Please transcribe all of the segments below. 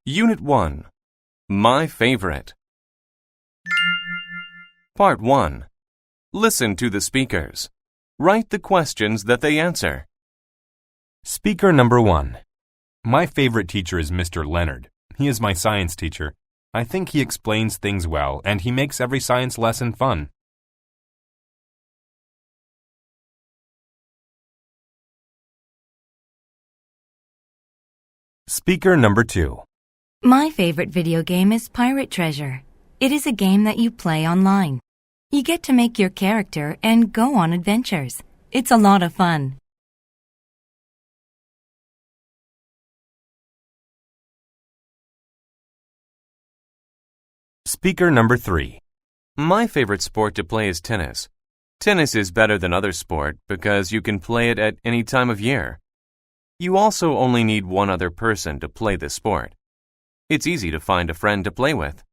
Unit 1. My favorite. Part 1. Listen to the speakers. Write the questions that they answer. Speaker number 1. My favorite teacher is Mr. Leonard. He is my science teacher. I think he explains things well, and he makes every science lesson fun. Speaker number 2. My favorite video game is Pirate Treasure. It is a game that you play online. You get to make your character and go on adventures. It's a lot of fun. Speaker number 3. My favorite sport to play is tennis. Tennis is better than other sport because you can play it at any time of year. You also only need one other person to play this sport. It's easy to find a friend to play with.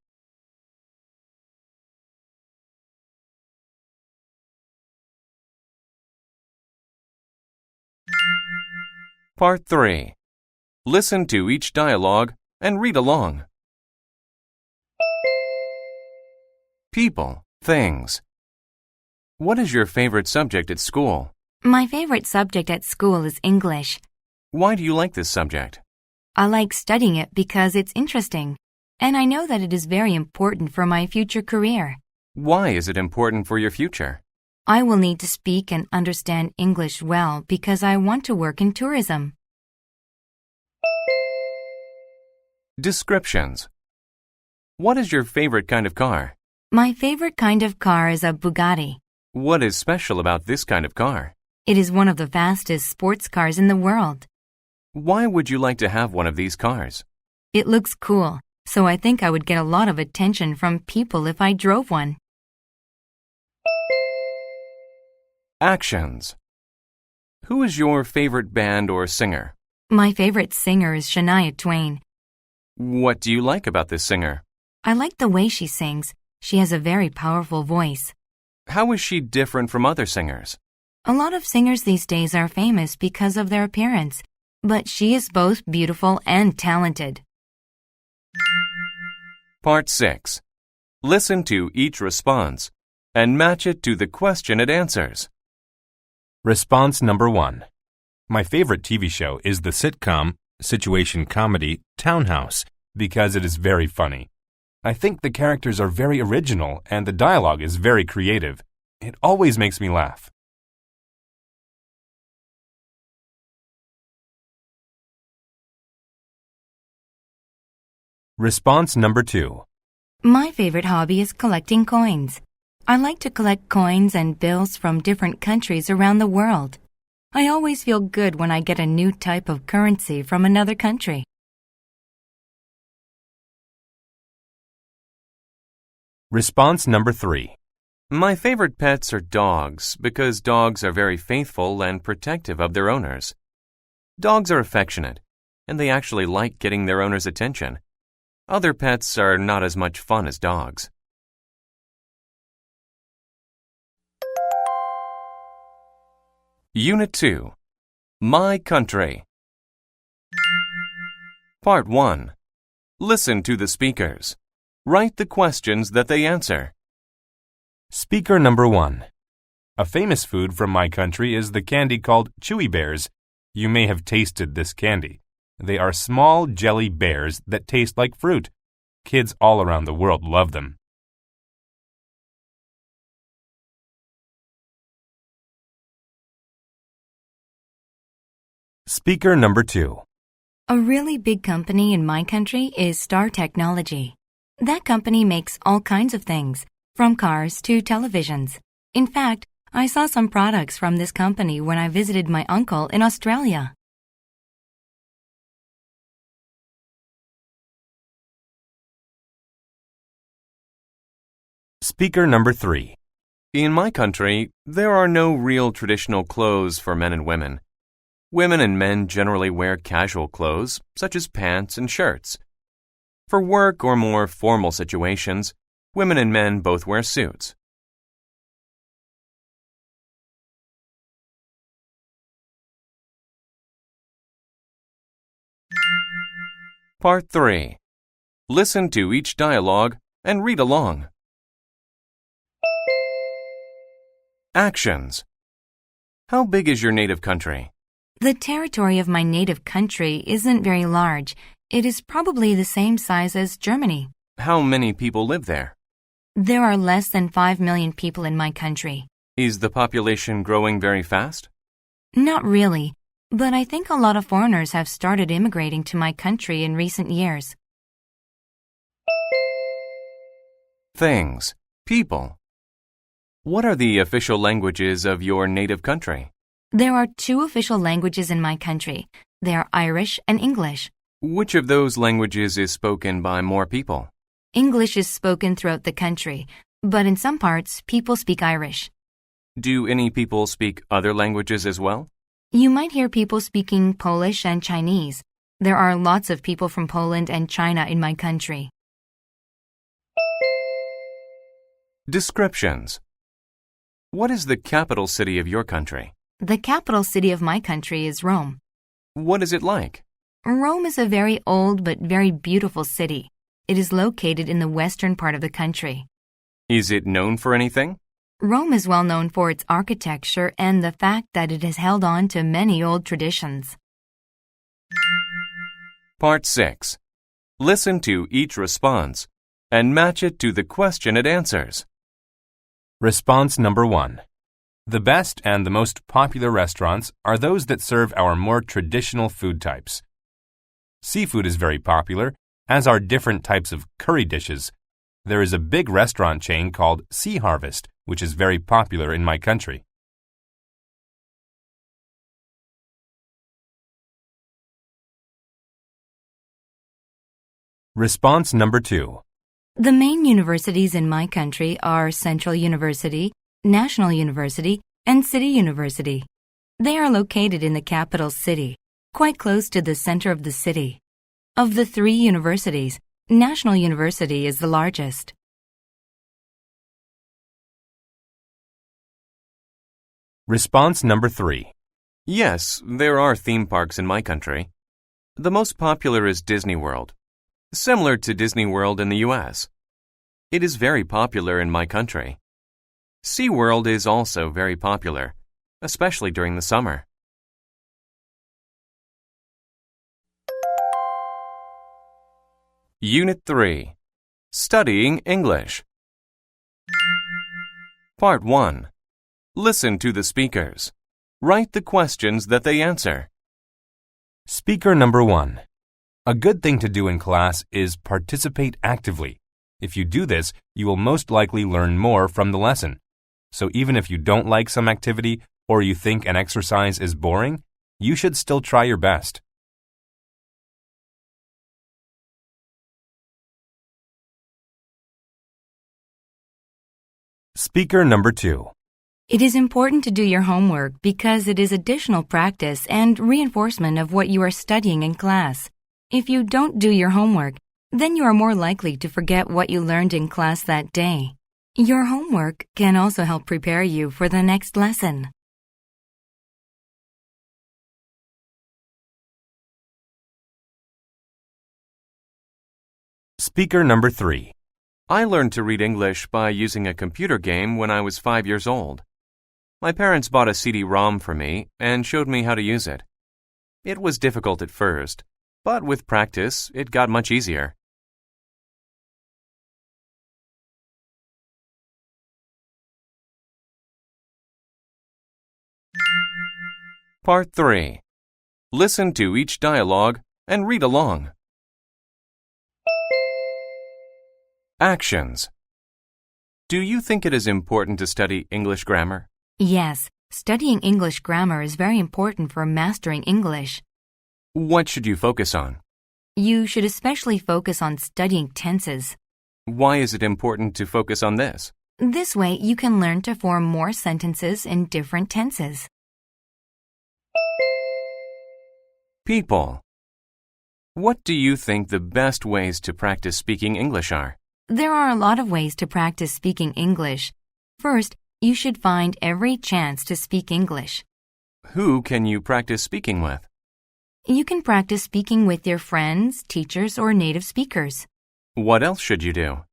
Part 3. Listen to each dialogue and read along. People, things. What is your favorite subject at school? My favorite subject at school is English. Why do you like this subject? I like studying it because it's interesting, and I know that it is very important for my future career. Why is it important for your future? I will need to speak and understand English well because I want to work in tourism. Descriptions. What is your favorite kind of car? My favorite kind of car is a Bugatti. What is special about this kind of car? It is one of the fastest sports cars in the world. Why would you like to have one of these cars? It looks cool, so I think I would get a lot of attention from people if I drove one. Actions. Who is your favorite band or singer? My favorite singer is Shania Twain. What do you like about this singer? I like the way she sings. She has a very powerful voice. How is she different from other singers? A lot of singers these days are famous because of their appearance, but she is both beautiful and talented. Part 6. Listen to each response and match it to the question it answers. Response number 1. My favorite TV show is the sitcom, situation comedy, Townhouse, because it is very funny. I think the characters are very original and the dialogue is very creative. It always makes me laugh. Response number 2. My favorite hobby is collecting coins. I like to collect coins and bills from different countries around the world. I always feel good when I get a new type of currency from another country. Response number 3. My favorite pets are dogs because dogs are very faithful and protective of their owners. Dogs are affectionate, and they actually like getting their owner's attention. Other pets are not as much fun as dogs. Unit 2. My country. Part 1. Listen to the speakers. Write the questions that they answer. Speaker number 1. A famous food from my country is the candy called Chewy Bears. You may have tasted this candy. They are small jelly bears that taste like fruit. Kids all around the world love them. Speaker number 2. A really big company in my country is Star Technology. That company makes all kinds of things, from cars to televisions. In fact, I saw some products from this company when I visited my uncle in Australia. Speaker number 3. In my country, there are no real traditional clothes for men and women. Women and men generally wear casual clothes, such as pants and shirts. For work or more formal situations, women and men both wear suits. Part 3. Listen to each dialogue and read along. Actions. How big is your native country? The territory of my native country isn't very large. It is probably the same size as Germany. How many people live there? There are less than 5 million people in my country. Is the population growing very fast? Not really, but I think a lot of foreigners have started immigrating to my country in recent years. Things. People. What are the official languages of your native country? There are 2 official languages in my country. They are Irish and English. Which of those languages is spoken by more people? English is spoken throughout the country, but in some parts, people speak Irish. Do any people speak other languages as well? You might hear people speaking Polish and Chinese. There are lots of people from Poland and China in my country. Descriptions. What is the capital city of your country? The capital city of my country is Rome. What is it like? Rome is a very old but very beautiful city. It is located in the western part of the country. Is it known for anything? Rome is well known for its architecture and the fact that it has held on to many old traditions. Part 6. Listen to each response and match it to the question it answers. Response number 1. The best and the most popular restaurants are those that serve our more traditional food types. Seafood is very popular, as are different types of curry dishes. There is a big restaurant chain called Sea Harvest, which is very popular in my country. Response number 2. The main universities in my country are Central University, National University, and City University. They are located in the capital city, quite close to the center of the city. Of the 3 universities, National University is the largest. Response number 3. Yes, there are theme parks in my country. The most popular is Disney World, similar to Disney World in the U.S. It is very popular in my country. SeaWorld is also very popular, especially during the summer. Unit 3. Studying English. Part 1. Listen to the speakers. Write the questions that they answer. Speaker number 1. A good thing to do in class is participate actively. If you do this, you will most likely learn more from the lesson. So even if you don't like some activity or you think an exercise is boring, you should still try your best. Speaker number 2. It is important to do your homework because it is additional practice and reinforcement of what you are studying in class. If you don't do your homework, then you are more likely to forget what you learned in class that day. Your homework can also help prepare you for the next lesson. Speaker number 3. I learned to read English by using a computer game when I was 5 years old. My parents bought a CD-ROM for me and showed me how to use it. It was difficult at first, but with practice, it got much easier. Part 3. Listen to each dialogue and read along. Actions. Do you think it is important to study English grammar? Yes, studying English grammar is very important for mastering English. What should you focus on? You should especially focus on studying tenses. Why is it important to focus on this? This way, you can learn to form more sentences in different tenses. People. What do you think the best ways to practice speaking English are? There are a lot of ways to practice speaking English. First, you should find every chance to speak English. Who can you practice speaking with? You can practice speaking with your friends, teachers, or native speakers. What else should you do?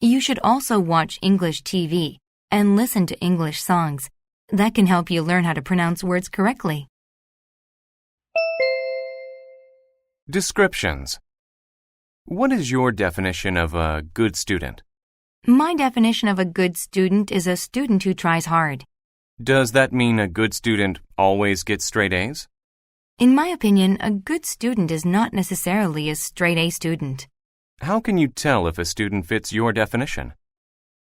You should also watch English TV and listen to English songs. That can help you learn how to pronounce words correctly. Descriptions. What is your definition of a good student? My definition of a good student is a student who tries hard. Does that mean a good student always gets straight A's? In my opinion, a good student is not necessarily a straight A student. How can you tell if a student fits your definition?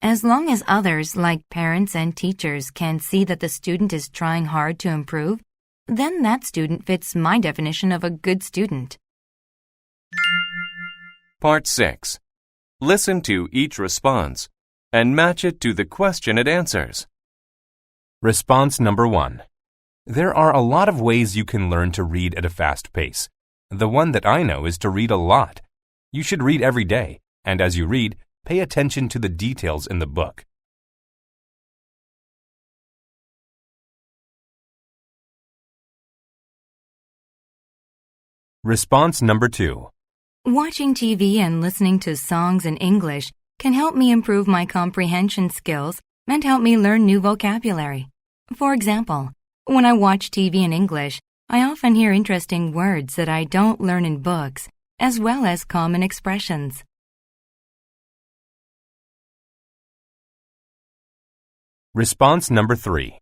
As long as others, like parents and teachers, can see that the student is trying hard to improve, then that student fits my definition of a good student. Part 6. Listen to each response and match it to the question it answers. Response number 1. There are a lot of ways you can learn to read at a fast pace. The one that I know is to read a lot. You should read every day, and as you read, pay attention to the details in the book. Response number 2. Watching TV and listening to songs in English can help me improve my comprehension skills and help me learn new vocabulary. For example, when I watch TV in English, I often hear interesting words that I don't learn in books, as well as common expressions. Response number 3.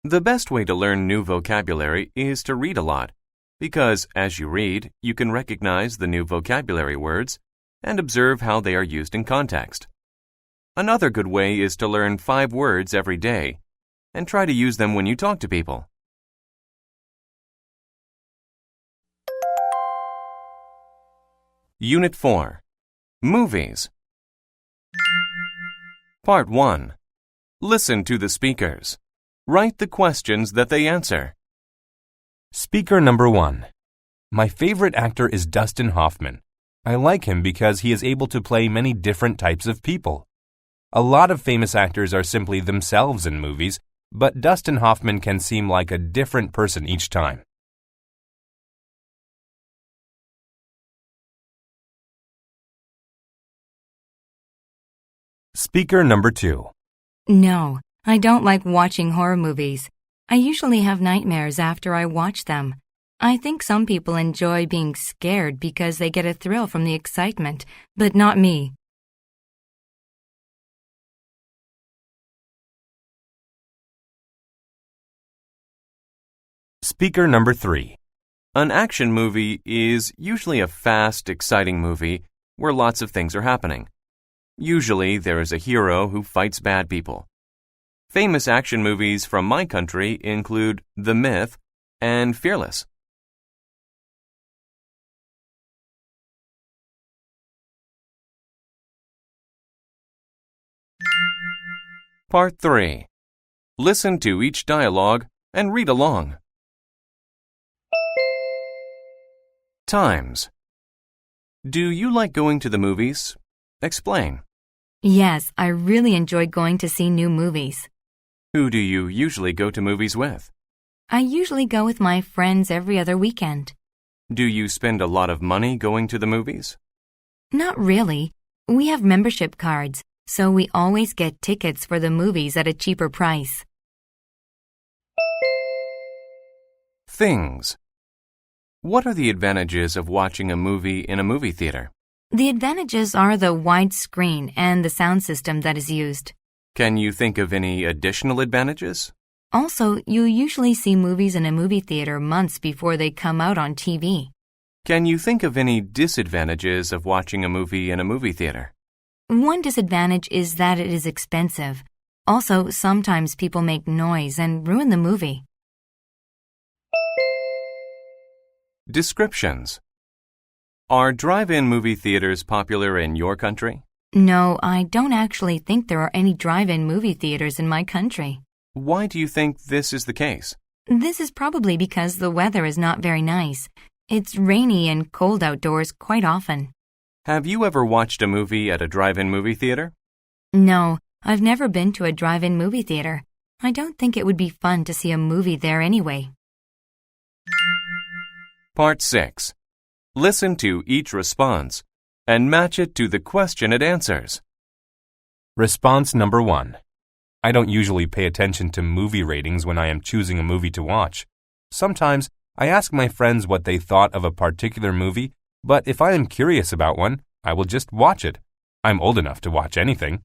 The best way to learn new vocabulary is to read a lot, because as you read, you can recognize the new vocabulary words and observe how they are used in context. Another good way is to learn 5 words every day and try to use them when you talk to people. Unit 4. Movies. Part 1. Listen to the speakers. Write the questions that they answer. Speaker number 1. My favorite actor is Dustin Hoffman. I like him because he is able to play many different types of people. A lot of famous actors are simply themselves in movies, but Dustin Hoffman can seem like a different person each time. Speaker number 2. No, I don't like watching horror movies. I usually have nightmares after I watch them. I think some people enjoy being scared because they get a thrill from the excitement, but not me. Speaker number 3. An action movie is usually a fast, exciting movie where lots of things are happening. Usually, there is a hero who fights bad people. Famous action movies from my country include The Myth and Fearless. Part 3. Listen to each dialogue and read along. Times. Do you like going to the movies? Explain. Yes, I really enjoy going to see new movies. Who do you usually go to movies with? I usually go with my friends every other weekend. Do you spend a lot of money going to the movies? Not really. We have membership cards, so we always get tickets for the movies at a cheaper price. Things. What are the advantages of watching a movie in a movie theater? The advantages are the wide screen and the sound system that is used. Can you think of any additional advantages? Also, you usually see movies in a movie theater months before they come out on TV. Can you think of any disadvantages of watching a movie in a movie theater? One disadvantage is that it is expensive. Also, sometimes people make noise and ruin the movie. Descriptions. Are drive-in movie theaters popular in your country? No, I don't actually think there are any drive-in movie theaters in my country. Why do you think this is the case? This is probably because the weather is not very nice. It's rainy and cold outdoors quite often. Have you ever watched a movie at a drive-in movie theater? No, I've never been to a drive-in movie theater. I don't think it would be fun to see a movie there anyway. Part 6. Listen to each response and match it to the question it answers. Response number 1. I don't usually pay attention to movie ratings when I am choosing a movie to watch. Sometimes I ask my friends what they thought of a particular movie, but if I am curious about one, I will just watch it. I'm old enough to watch anything.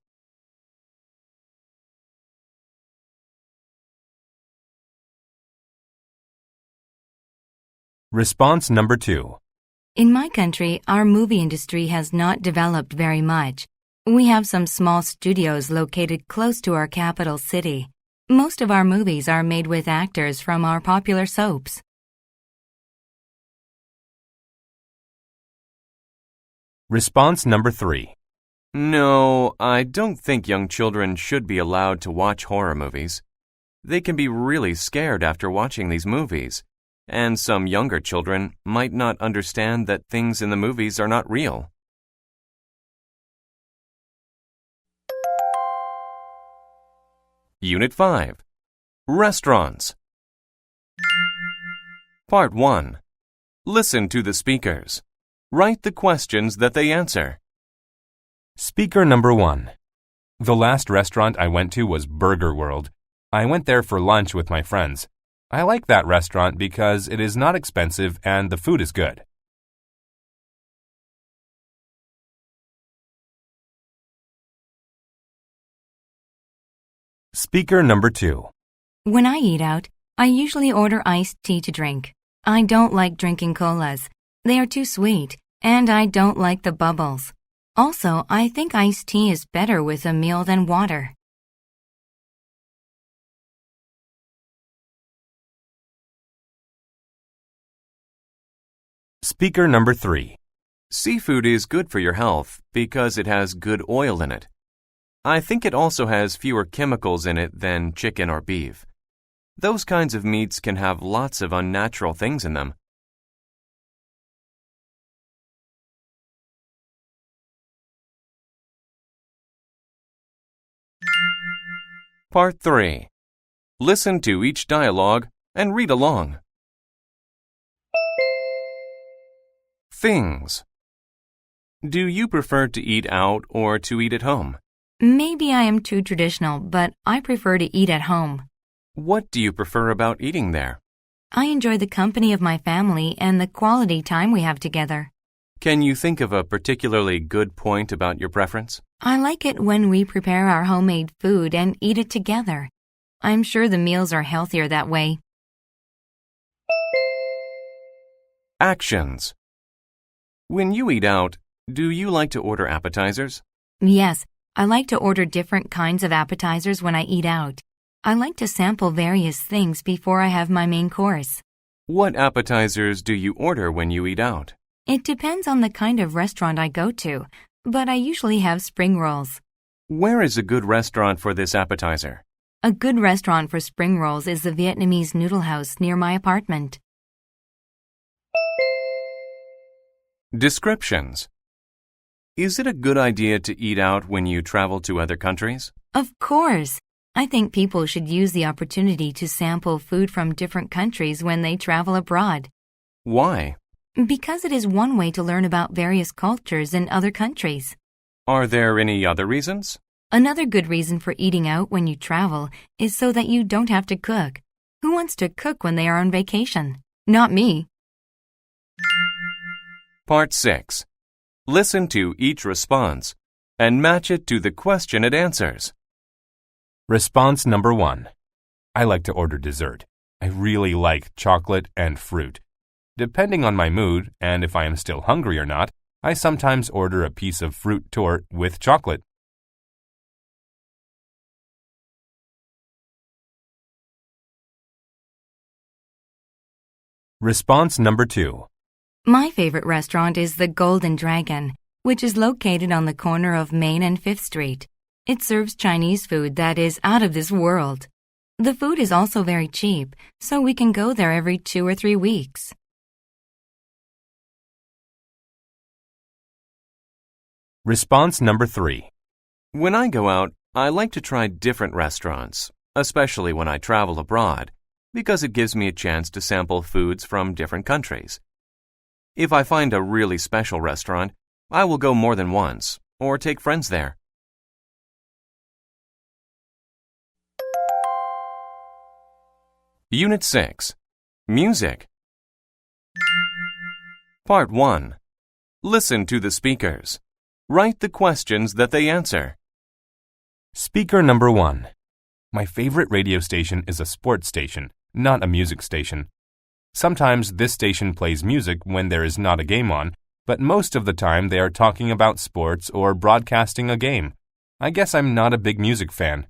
Response number 2. In my country, our movie industry has not developed very much. We have some small studios located close to our capital city. Most of our movies are made with actors from our popular soaps. Response number 3. No, I don't think young children should be allowed to watch horror movies. They can be really scared after watching these movies, and some younger children might not understand that things in the movies are not real. Unit 5. Restaurants. Part 1. Listen to the speakers. Write the questions that they answer. Speaker number 1. The last restaurant I went to was Burger World. I went there for lunch with my friends. I like that restaurant because it is not expensive and the food is good. Speaker number 2. When I eat out, I usually order iced tea to drink. I don't like drinking colas. They are too sweet, and I don't like the bubbles. Also, I think iced tea is better with a meal than water. Speaker number 3. Seafood is good for your health because it has good oil in it. I think it also has fewer chemicals in it than chicken or beef. Those kinds of meats can have lots of unnatural things in them. Part 3. Listen to each dialogue and read along. Things. Do you prefer to eat out or to eat at home? Maybe I am too traditional, but I prefer to eat at home. What do you prefer about eating there? I enjoy the company of my family and the quality time we have together. Can you think of a particularly good point about your preference? I like it when we prepare our homemade food and eat it together. I'm sure the meals are healthier that way. Actions. When you eat out, do you like to order appetizers? Yes, I like to order different kinds of appetizers when I eat out. I like to sample various things before I have my main course. What appetizers do you order when you eat out? It depends on the kind of restaurant I go to, but I usually have spring rolls. Where is a good restaurant for this appetizer? A good restaurant for spring rolls is the Vietnamese noodle house near my apartment. Descriptions. Is it a good idea to eat out when you travel to other countries? Of course! I think people should use the opportunity to sample food from different countries when they travel abroad. Why? Because it is one way to learn about various cultures in other countries. Are there any other reasons? Another good reason for eating out when you travel is so that you don't have to cook. Who wants to cook when they are on vacation? Not me. Part 6. Listen to each response and match it to the question it answers. Response number 1. I like to order dessert. I really like chocolate and fruit. Depending on my mood and if I am still hungry or not, I sometimes order a piece of fruit torte with chocolate. Response number 2. My favorite restaurant is the Golden Dragon, which is located on the corner of Main and 5th Street. It serves Chinese food that is out of this world. The food is also very cheap, so we can go there every 2 or 3 weeks. Response number 3. When I go out, I like to try different restaurants, especially when I travel abroad, because it gives me a chance to sample foods from different countries. If I find a really special restaurant, I will go more than once, or take friends there. Unit 6. Music. Part 1. Listen to the speakers. Write the questions that they answer. Speaker number 1. My favorite radio station is a sports station, not a music station. Sometimes this station plays music when there is not a game on, but most of the time they are talking about sports or broadcasting a game. I guess I'm not a big music fan.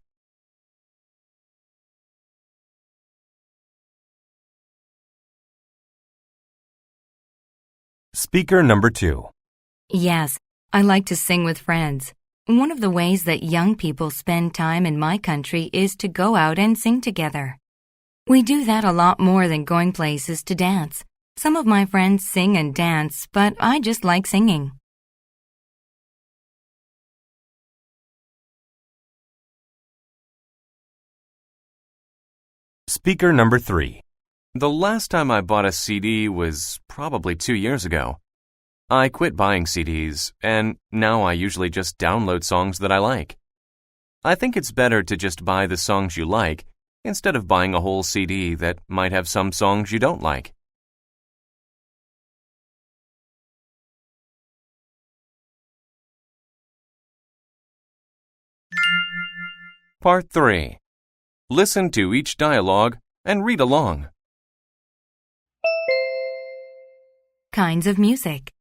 Speaker number 2. Yes, I like to sing with friends. One of the ways that young people spend time in my country is to go out and sing together. We do that a lot more than going places to dance. Some of my friends sing and dance, but I just like singing. Speaker number 3. The last time I bought a CD was probably 2 years ago. I quit buying CDs, and now I usually just download songs that I like. I think it's better to just buy the songs you like instead of buying a whole CD that might have some songs you don't like. Part 3. Listen to each dialogue and read along. Kinds of music.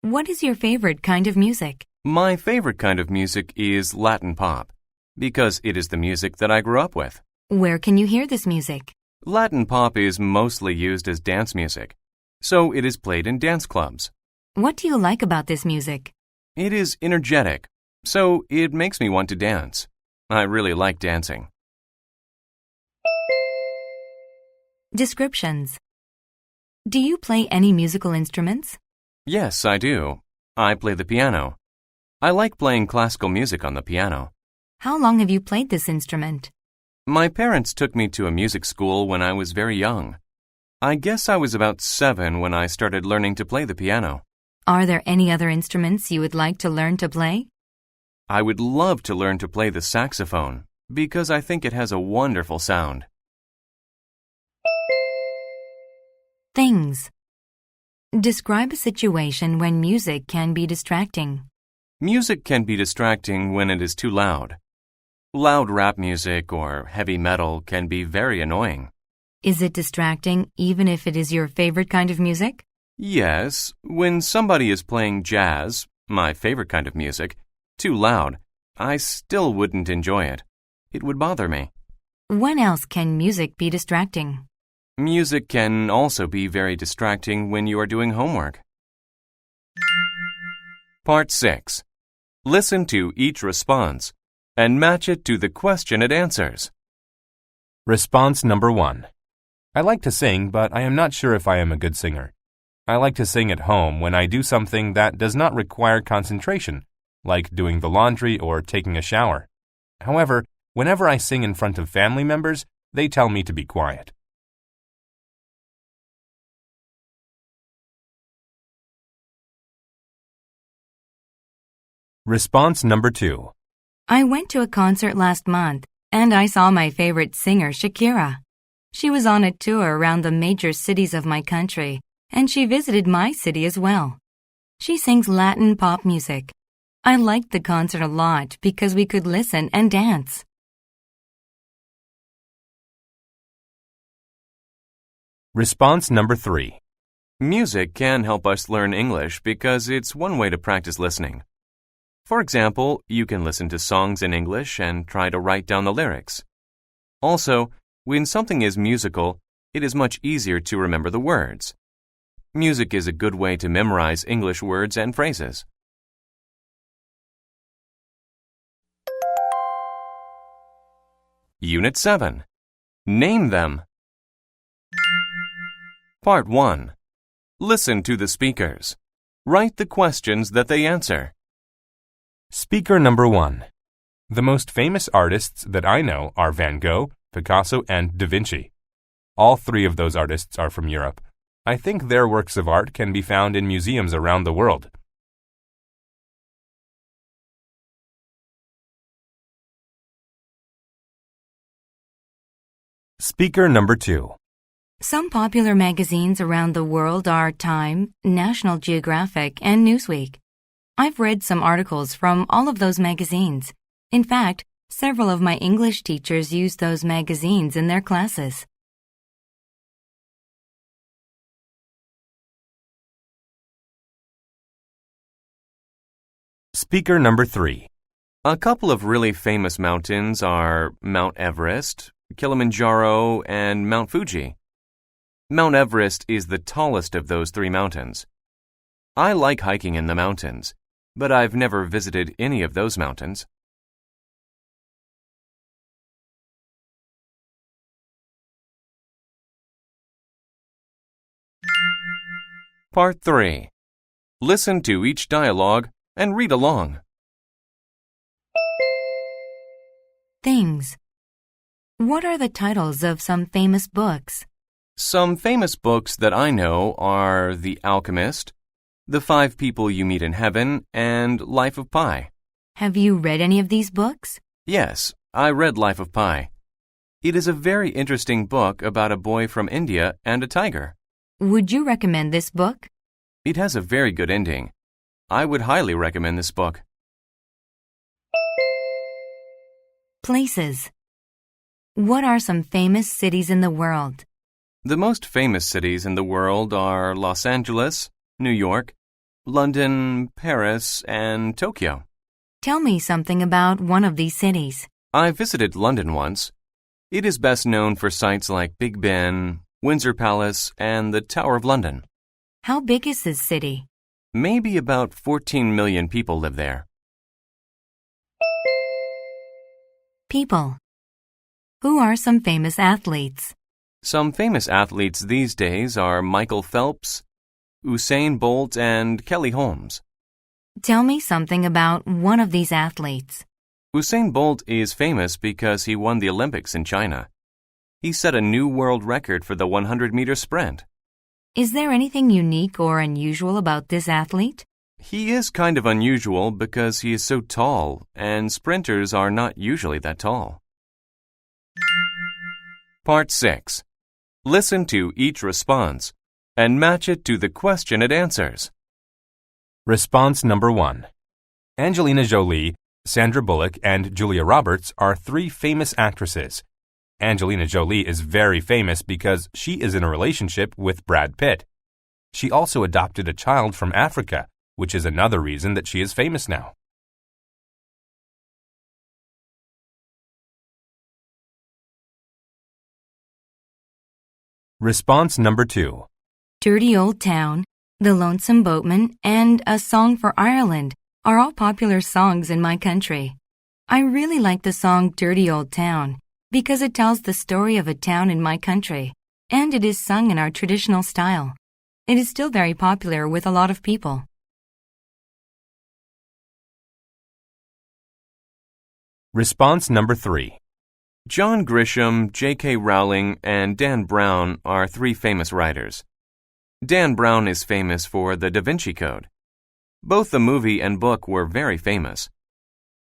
What is your favorite kind of music? My favorite kind of music is Latin pop, because it is the music that I grew up with. Where can you hear this music? Latin pop is mostly used as dance music, so it is played in dance clubs. What do you like about this music? It is energetic, so it makes me want to dance. I really like dancing. Descriptions. Do you play any musical instruments? Yes, I do. I play the piano. I like playing classical music on the piano. How long have you played this instrument? My parents took me to a music school when I was very young. I guess I was about 7 when I started learning to play the piano. Are there any other instruments you would like to learn to play? I would love to learn to play the saxophone because I think it has a wonderful sound. Things. Describe a situation when music can be distracting. Music can be distracting when it is too loud. Loud rap music or heavy metal can be very annoying. Is it distracting even if it is your favorite kind of music? Yes, when somebody is playing jazz, my favorite kind of music, too loud, I still wouldn't enjoy it. It would bother me. When else can music be distracting? Music can also be very distracting when you are doing homework. Part 6. Listen to each response and match it to the question it answers. Response number 1. I like to sing, but I am not sure if I am a good singer. I like to sing at home when I do something that does not require concentration, like doing the laundry or taking a shower. However, whenever I sing in front of family members, they tell me to be quiet. Response number 2. I went to a concert last month and I saw my favorite singer, Shakira. She was on a tour around the major cities of my country and she visited my city as well. She sings Latin pop music. I liked the concert a lot because we could listen and dance. Response number 3. Music can help us learn English because it's one way to practice listening. For example, you can listen to songs in English and try to write down the lyrics. Also, when something is musical, it is much easier to remember the words. Music is a good way to memorize English words and phrases. Unit 7. Name them. Part 1. Listen to the speakers. Write the questions that they answer. Speaker number 1. The most famous artists that I know are Van Gogh, Picasso, and Da Vinci. All 3 of those artists are from Europe. I think their works of art can be found in museums around the world. Speaker number 2. Some popular magazines around the world are Time, National Geographic, and Newsweek. I've read some articles from all of those magazines. In fact, several of my English teachers use those magazines in their classes. Speaker number 3. A couple of really famous mountains are Mount Everest, Kilimanjaro, and Mount Fuji. Mount Everest is the tallest of those three mountains. I like hiking in the mountains, but I've never visited any of those mountains. Part 3. Listen to each dialogue and read along. Things. What are the titles of some famous books? Some famous books that I know are The Alchemist, The 5 People You Meet in Heaven, and Life of Pi. Have you read any of these books? Yes, I read Life of Pi. It is a very interesting book about a boy from India and a tiger. Would you recommend this book? It has a very good ending. I would highly recommend this book. Places. What are some famous cities in the world? The most famous cities in the world are Los Angeles, New York, London, Paris, and Tokyo. Tell me something about one of these cities. I visited London once. It is best known for sites like Big Ben, Windsor Palace, and the Tower of London. How big is this city? Maybe about 14 million people live there. People. Who are some famous athletes? Some famous athletes these days are Michael Phelps, Usain Bolt, and Kelly Holmes. Tell me something about one of these athletes. Usain Bolt is famous because he won the Olympics in China. He set a new world record for the 100-meter sprint. Is there anything unique or unusual about this athlete? He is kind of unusual because he is so tall, and sprinters are not usually that tall. Part 6. Listen to each response and match it to the question it answers. Response number 1. Angelina Jolie, Sandra Bullock, and Julia Roberts are 3 famous actresses. Angelina Jolie is very famous because she is in a relationship with Brad Pitt. She also adopted a child from Africa, which is another reason that she is famous now. Response number 2. Dirty Old Town, The Lonesome Boatman, and A Song for Ireland are all popular songs in my country. I really like the song Dirty Old Town because it tells the story of a town in my country, and it is sung in our traditional style. It is still very popular with a lot of people. Response number 3. John Grisham, J.K. Rowling, and Dan Brown are 3 famous writers. Dan Brown is famous for The Da Vinci Code. Both the movie and book were very famous.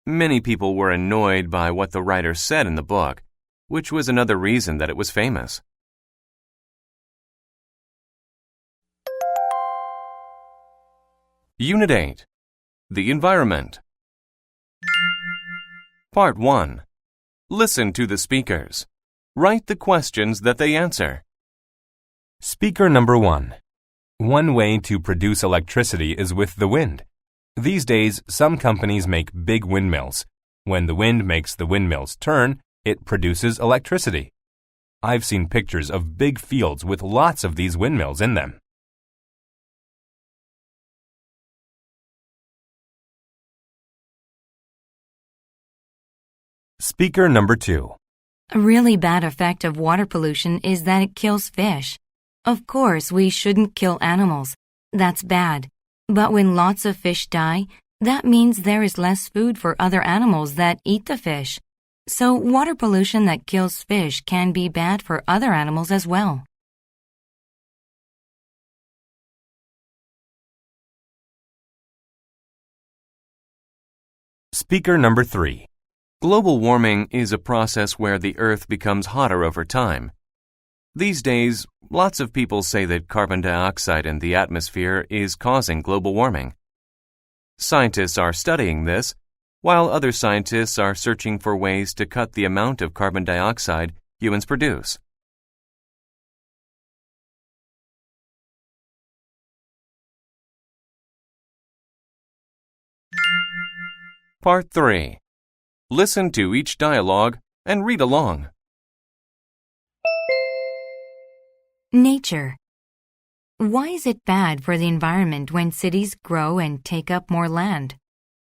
Many people were annoyed by what the writer said in the book, which was another reason that it was famous. Unit 8. The Environment. Part 1. Listen to the speakers. Write the questions that they answer. Speaker number 1. One way to produce electricity is with the wind. These days, some companies make big windmills. When the wind makes the windmills turn, it produces electricity. I've seen pictures of big fields with lots of these windmills in them. Speaker number 2. A really bad effect of water pollution is that it kills fish. Of course, we shouldn't kill animals. That's bad. But when lots of fish die, that means there is less food for other animals that eat the fish. So water pollution that kills fish can be bad for other animals as well. Speaker number 3. Global warming is a process where the Earth becomes hotter over time. These days, lots of people say that carbon dioxide in the atmosphere is causing global warming. Scientists are studying this, while other scientists are searching for ways to cut the amount of carbon dioxide humans produce. Part 3. Listen to each dialogue and read along. Nature. Why is it bad for the environment when cities grow and take up more land?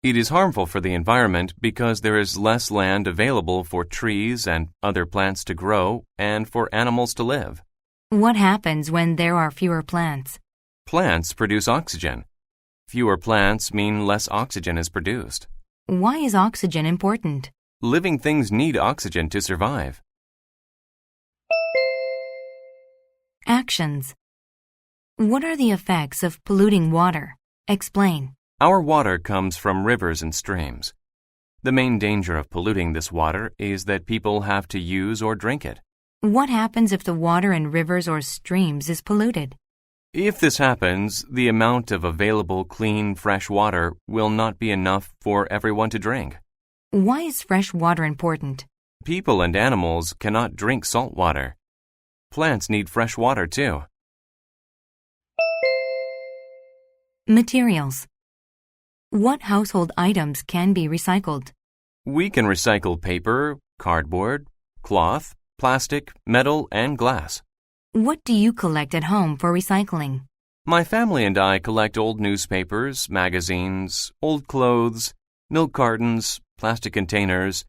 It is harmful for the environment because there is less land available for trees and other plants to grow and for animals to live. What happens when there are fewer plants? Plants produce oxygen. Fewer plants mean less oxygen is produced. Why is oxygen important? Living things need oxygen to survive. Actions. What are the effects of polluting water? Explain. Our water comes from rivers and streams. The main danger of polluting this water is that people have to use or drink it. What happens if the water in rivers or streams is polluted? If this happens, the amount of available clean, fresh water will not be enough for everyone to drink. Why is fresh water important? People and animals cannot drink salt water. Plants need fresh water too. Materials. What household items can be recycled? We can recycle paper, cardboard, cloth, plastic, metal, and glass. What do you collect at home for recycling? My family and I collect old newspapers, magazines, old clothes, milk cartons, plastic containers,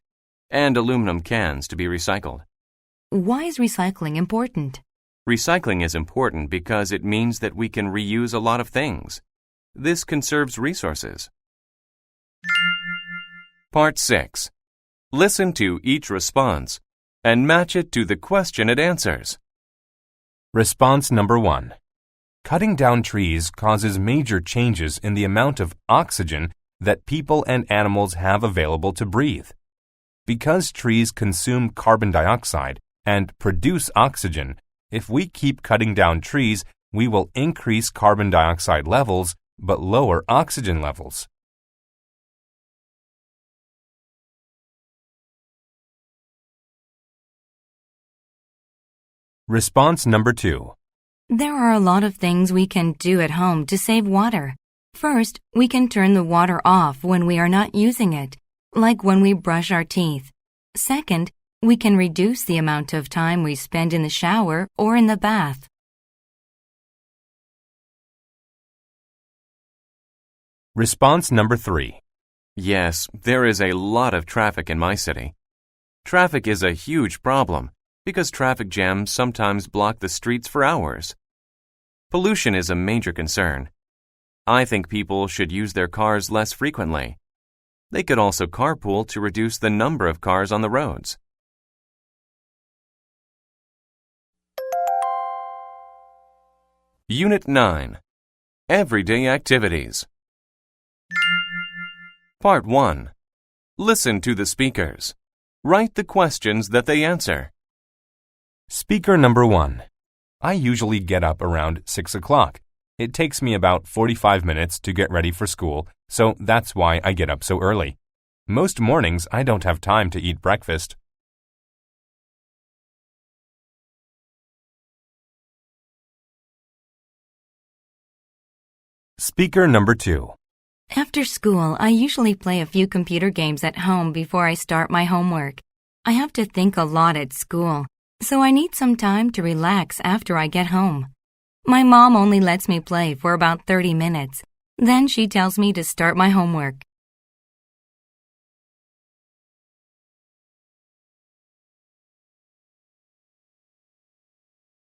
and aluminum cans to be recycled. Why is recycling important? Recycling is important because it means that we can reuse a lot of things. This conserves resources. Part 6. Listen to each response and match it to the question it answers. Response number 1. Cutting down trees causes major changes in the amount of oxygen that people and animals have available to breathe. Because trees consume carbon dioxide and produce oxygen, if we keep cutting down trees, we will increase carbon dioxide levels but lower oxygen levels. Response number 2. There are a lot of things we can do at home to save water. First, we can turn the water off when we are not using it, like when we brush our teeth. Second, we can reduce the amount of time we spend in the shower or in the bath. Response number 3. Yes, there is a lot of traffic in my city. Traffic is a huge problem because traffic jams sometimes block the streets for hours. Pollution is a major concern. I think people should use their cars less frequently. They could also carpool to reduce the number of cars on the roads. Unit 9. Everyday Activities. Part 1. Listen to the speakers. Write the questions that they answer. Speaker number 1. I usually get up around 6 o'clock. It takes me about 45 minutes to get ready for school, so that's why I get up so early. Most mornings I don't have time to eat breakfast. Speaker number 2. After school, I usually play a few computer games at home before I start my homework. I have to think a lot at school, so I need some time to relax after I get home. My mom only lets me play for about 30 minutes. Then she tells me to start my homework.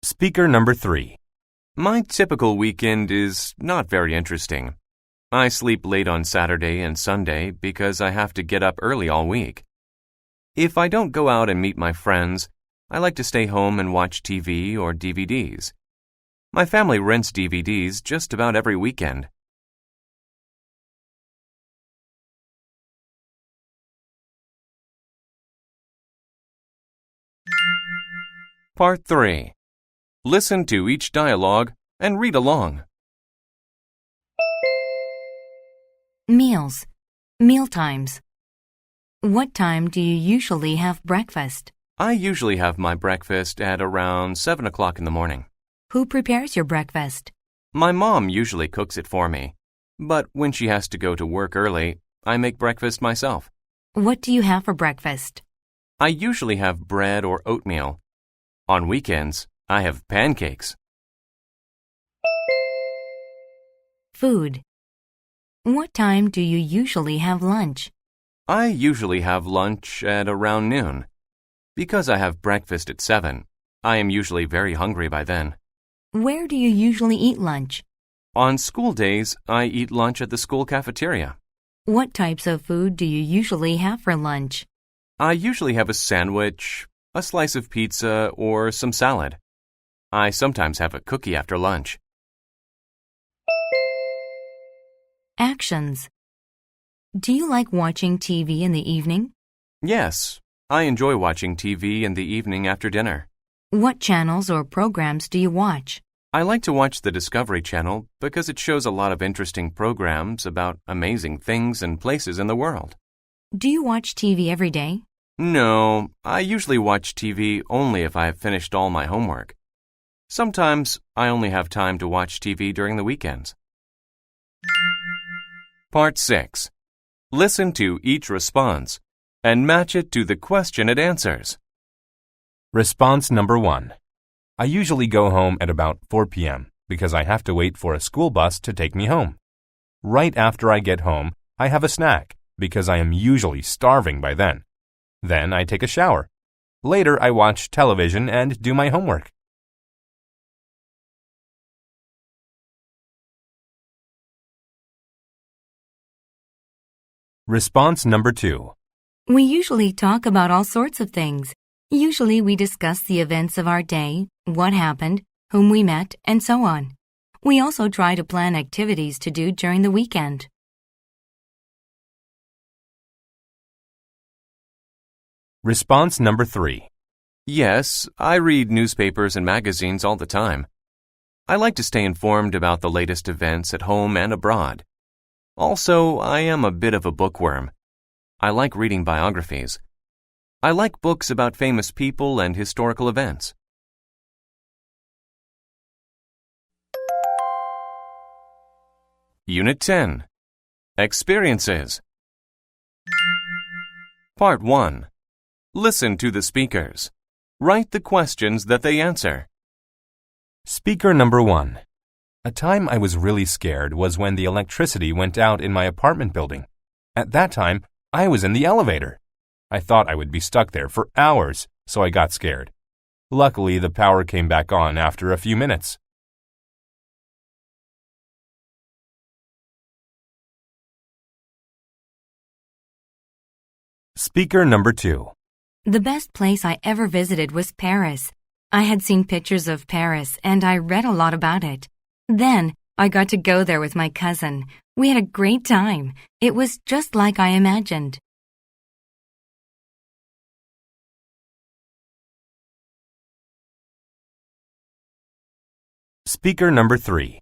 Speaker number 3. My typical weekend is not very interesting. I sleep late on Saturday and Sunday because I have to get up early all week. If I don't go out and meet my friends, I like to stay home and watch TV or DVDs. My family rents DVDs just about every weekend. Part 3. Listen to each dialogue and read along. Meals. Mealtimes. What time do you usually have breakfast? I usually have my breakfast at around 7 o'clock in the morning. Who prepares your breakfast? My mom usually cooks it for me, but when she has to go to work early, I make breakfast myself. What do you have for breakfast? I usually have bread or oatmeal. On weekends, I have pancakes. Food. What time do you usually have lunch? I usually have lunch at around noon. Because I have breakfast at 7, I am usually very hungry by then. Where do you usually eat lunch? On school days, I eat lunch at the school cafeteria. What types of food do you usually have for lunch? I usually have a sandwich, a slice of pizza, or some salad. I sometimes have a cookie after lunch. Actions. Do you like watching TV in the evening? Yes, I enjoy watching TV in the evening after dinner. What channels or programs do you watch? I like to watch the Discovery Channel because it shows a lot of interesting programs about amazing things and places in the world. Do you watch TV every day? No, I usually watch TV only if I have finished all my homework. Sometimes I only have time to watch TV during the weekends. Part 6. Listen to each response and match it to the question it answers. Response number 1. I usually go home at about 4 p.m. because I have to wait for a school bus to take me home. Right after I get home, I have a snack because I am usually starving by then. Then I take a shower. Later, I watch television and do my homework. Response number 2. We usually talk about all sorts of things. Usually we discuss the events of our day, what happened, whom we met, and so on. We also try to plan activities to do during the weekend. Response number 3. Yes, I read newspapers and magazines all the time. I like to stay informed about the latest events at home and abroad. Also, I am a bit of a bookworm. I like reading biographies. I like books about famous people and historical events. Unit 10. Experiences. Part 1. Listen to the speakers. Write the questions that they answer. Speaker number 1. A time I was really scared was when the electricity went out in my apartment building. At that time, I was in the elevator. I thought I would be stuck there for hours, so I got scared. Luckily, the power came back on after a few minutes. Speaker number 2. The best place I ever visited was Paris. I had seen pictures of Paris and I read a lot about it. Then, I got to go there with my cousin. We had a great time. It was just like I imagined. Speaker number 3.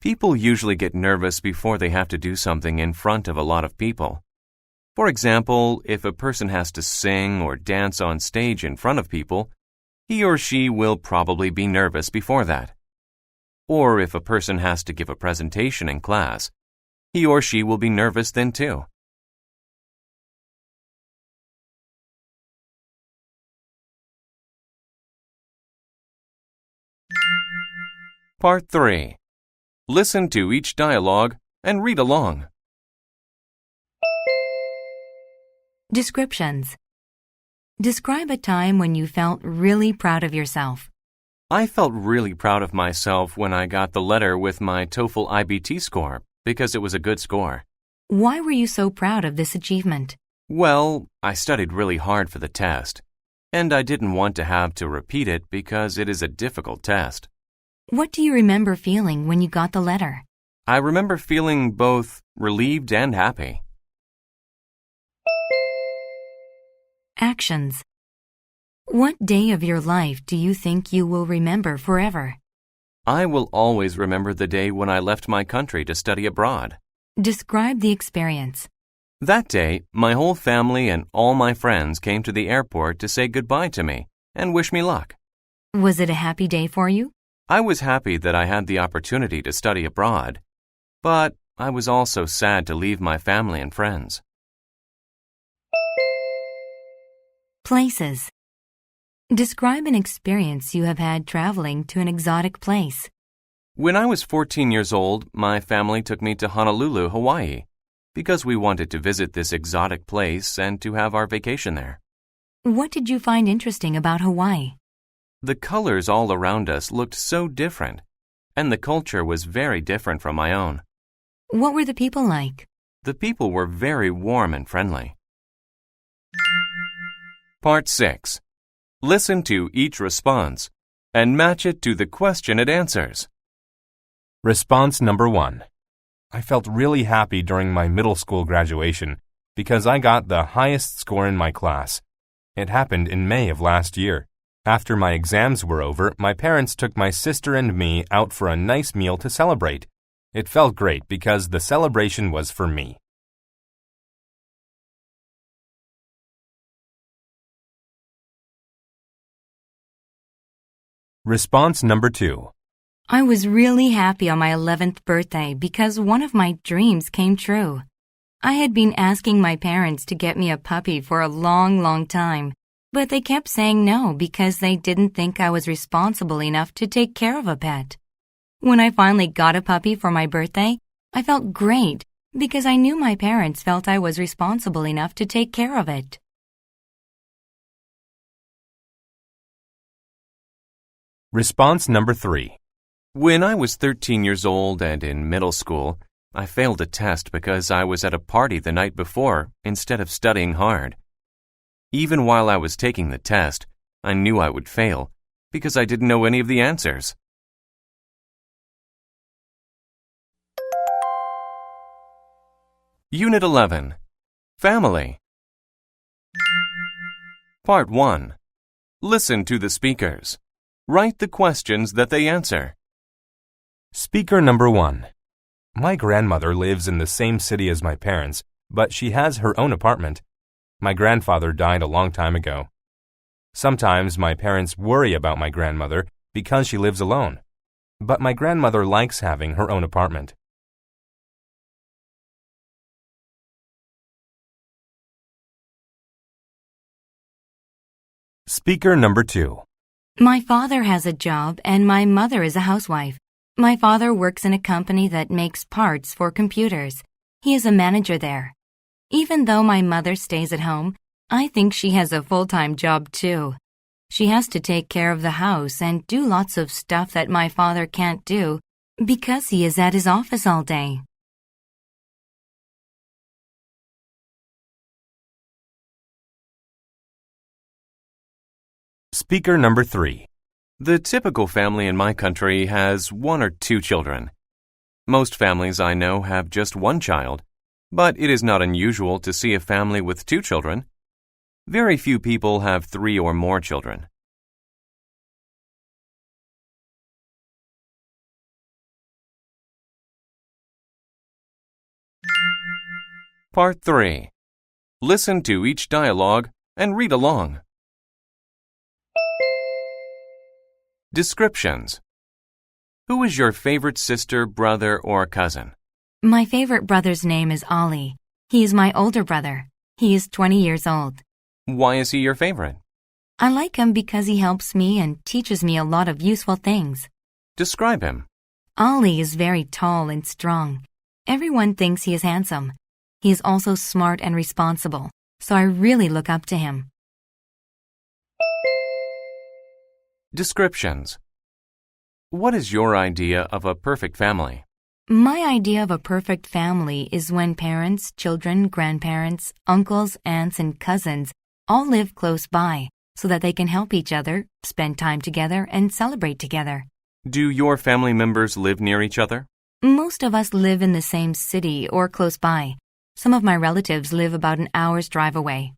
People usually get nervous before they have to do something in front of a lot of people. For example, if a person has to sing or dance on stage in front of people, he or she will probably be nervous before that. Or if a person has to give a presentation in class, he or she will be nervous then too. Part 3. Listen to each dialogue and read along. Descriptions. Describe a time when you felt really proud of yourself. I felt really proud of myself when I got the letter with my TOEFL IBT score because it was a good score. Why were you so proud of this achievement? Well, I studied really hard for the test, and I didn't want to have to repeat it because it is a difficult test. What do you remember feeling when you got the letter? I remember feeling both relieved and happy. Actions. What day of your life do you think you will remember forever? I will always remember the day when I left my country to study abroad. Describe the experience. That day, my whole family and all my friends came to the airport to say goodbye to me and wish me luck. Was it a happy day for you? I was happy that I had the opportunity to study abroad, but I was also sad to leave my family and friends. Places. Describe an experience you have had traveling to an exotic place. When I was 14 years old, my family took me to Honolulu, Hawaii, because we wanted to visit this exotic place and to have our vacation there. What did you find interesting about Hawaii? The colors all around us looked so different, and the culture was very different from my own. What were the people like? The people were very warm and friendly. Part 6. Listen to each response and match it to the question it answers. Response number 1. I felt really happy during my middle school graduation because I got the highest score in my class. It happened in May of last year. After my exams were over, my parents took my sister and me out for a nice meal to celebrate. It felt great because the celebration was for me. Response number 2. I was really happy on my 11th birthday because one of my dreams came true. I had been asking my parents to get me a puppy for a long time, but they kept saying no because they didn't think I was responsible enough to take care of a pet. When I finally got a puppy for my birthday, I felt great because I knew my parents felt I was responsible enough to take care of it. Response number 3. When I was 13 years old and in middle school, I failed a test because I was at a party the night before instead of studying hard. Even while I was taking the test, I knew I would fail because I didn't know any of the answers. Unit 11. Family. Part 1. Listen to the speakers. Write the questions that they answer. Speaker number 1. My grandmother lives in the same city as my parents, but she has her own apartment. My grandfather died a long time ago. Sometimes my parents worry about my grandmother because she lives alone, but my grandmother likes having her own apartment. Speaker number 2. My father has a job and my mother is a housewife. My father works in a company that makes parts for computers. He is a manager there. Even though my mother stays at home, I think she has a full-time job too. She has to take care of the house and do lots of stuff that my father can't do because he is at his office all day. Speaker number 3. The typical family in my country has 1 or 2 children. Most families I know have just 1 child, but it is not unusual to see a family with 2 children. Very few people have 3 or more children. Part 3. Listen to each dialogue and read along. Descriptions. Who is your favorite sister, brother, or cousin? My favorite brother's name is Ollie. He is my older brother. He is 20 years old. Why is he your favorite? I like him because he helps me and teaches me a lot of useful things. Describe him. Ollie is very tall and strong. Everyone thinks he is handsome. He is also smart and responsible, so I really look up to him. Descriptions. What is your idea of a perfect family? My idea of a perfect family is when parents, children, grandparents, uncles, aunts, and cousins all live close by so that they can help each other, spend time together, and celebrate together. Do your family members live near each other? Most of us live in the same city or close by. Some of my relatives live about an hour's drive away.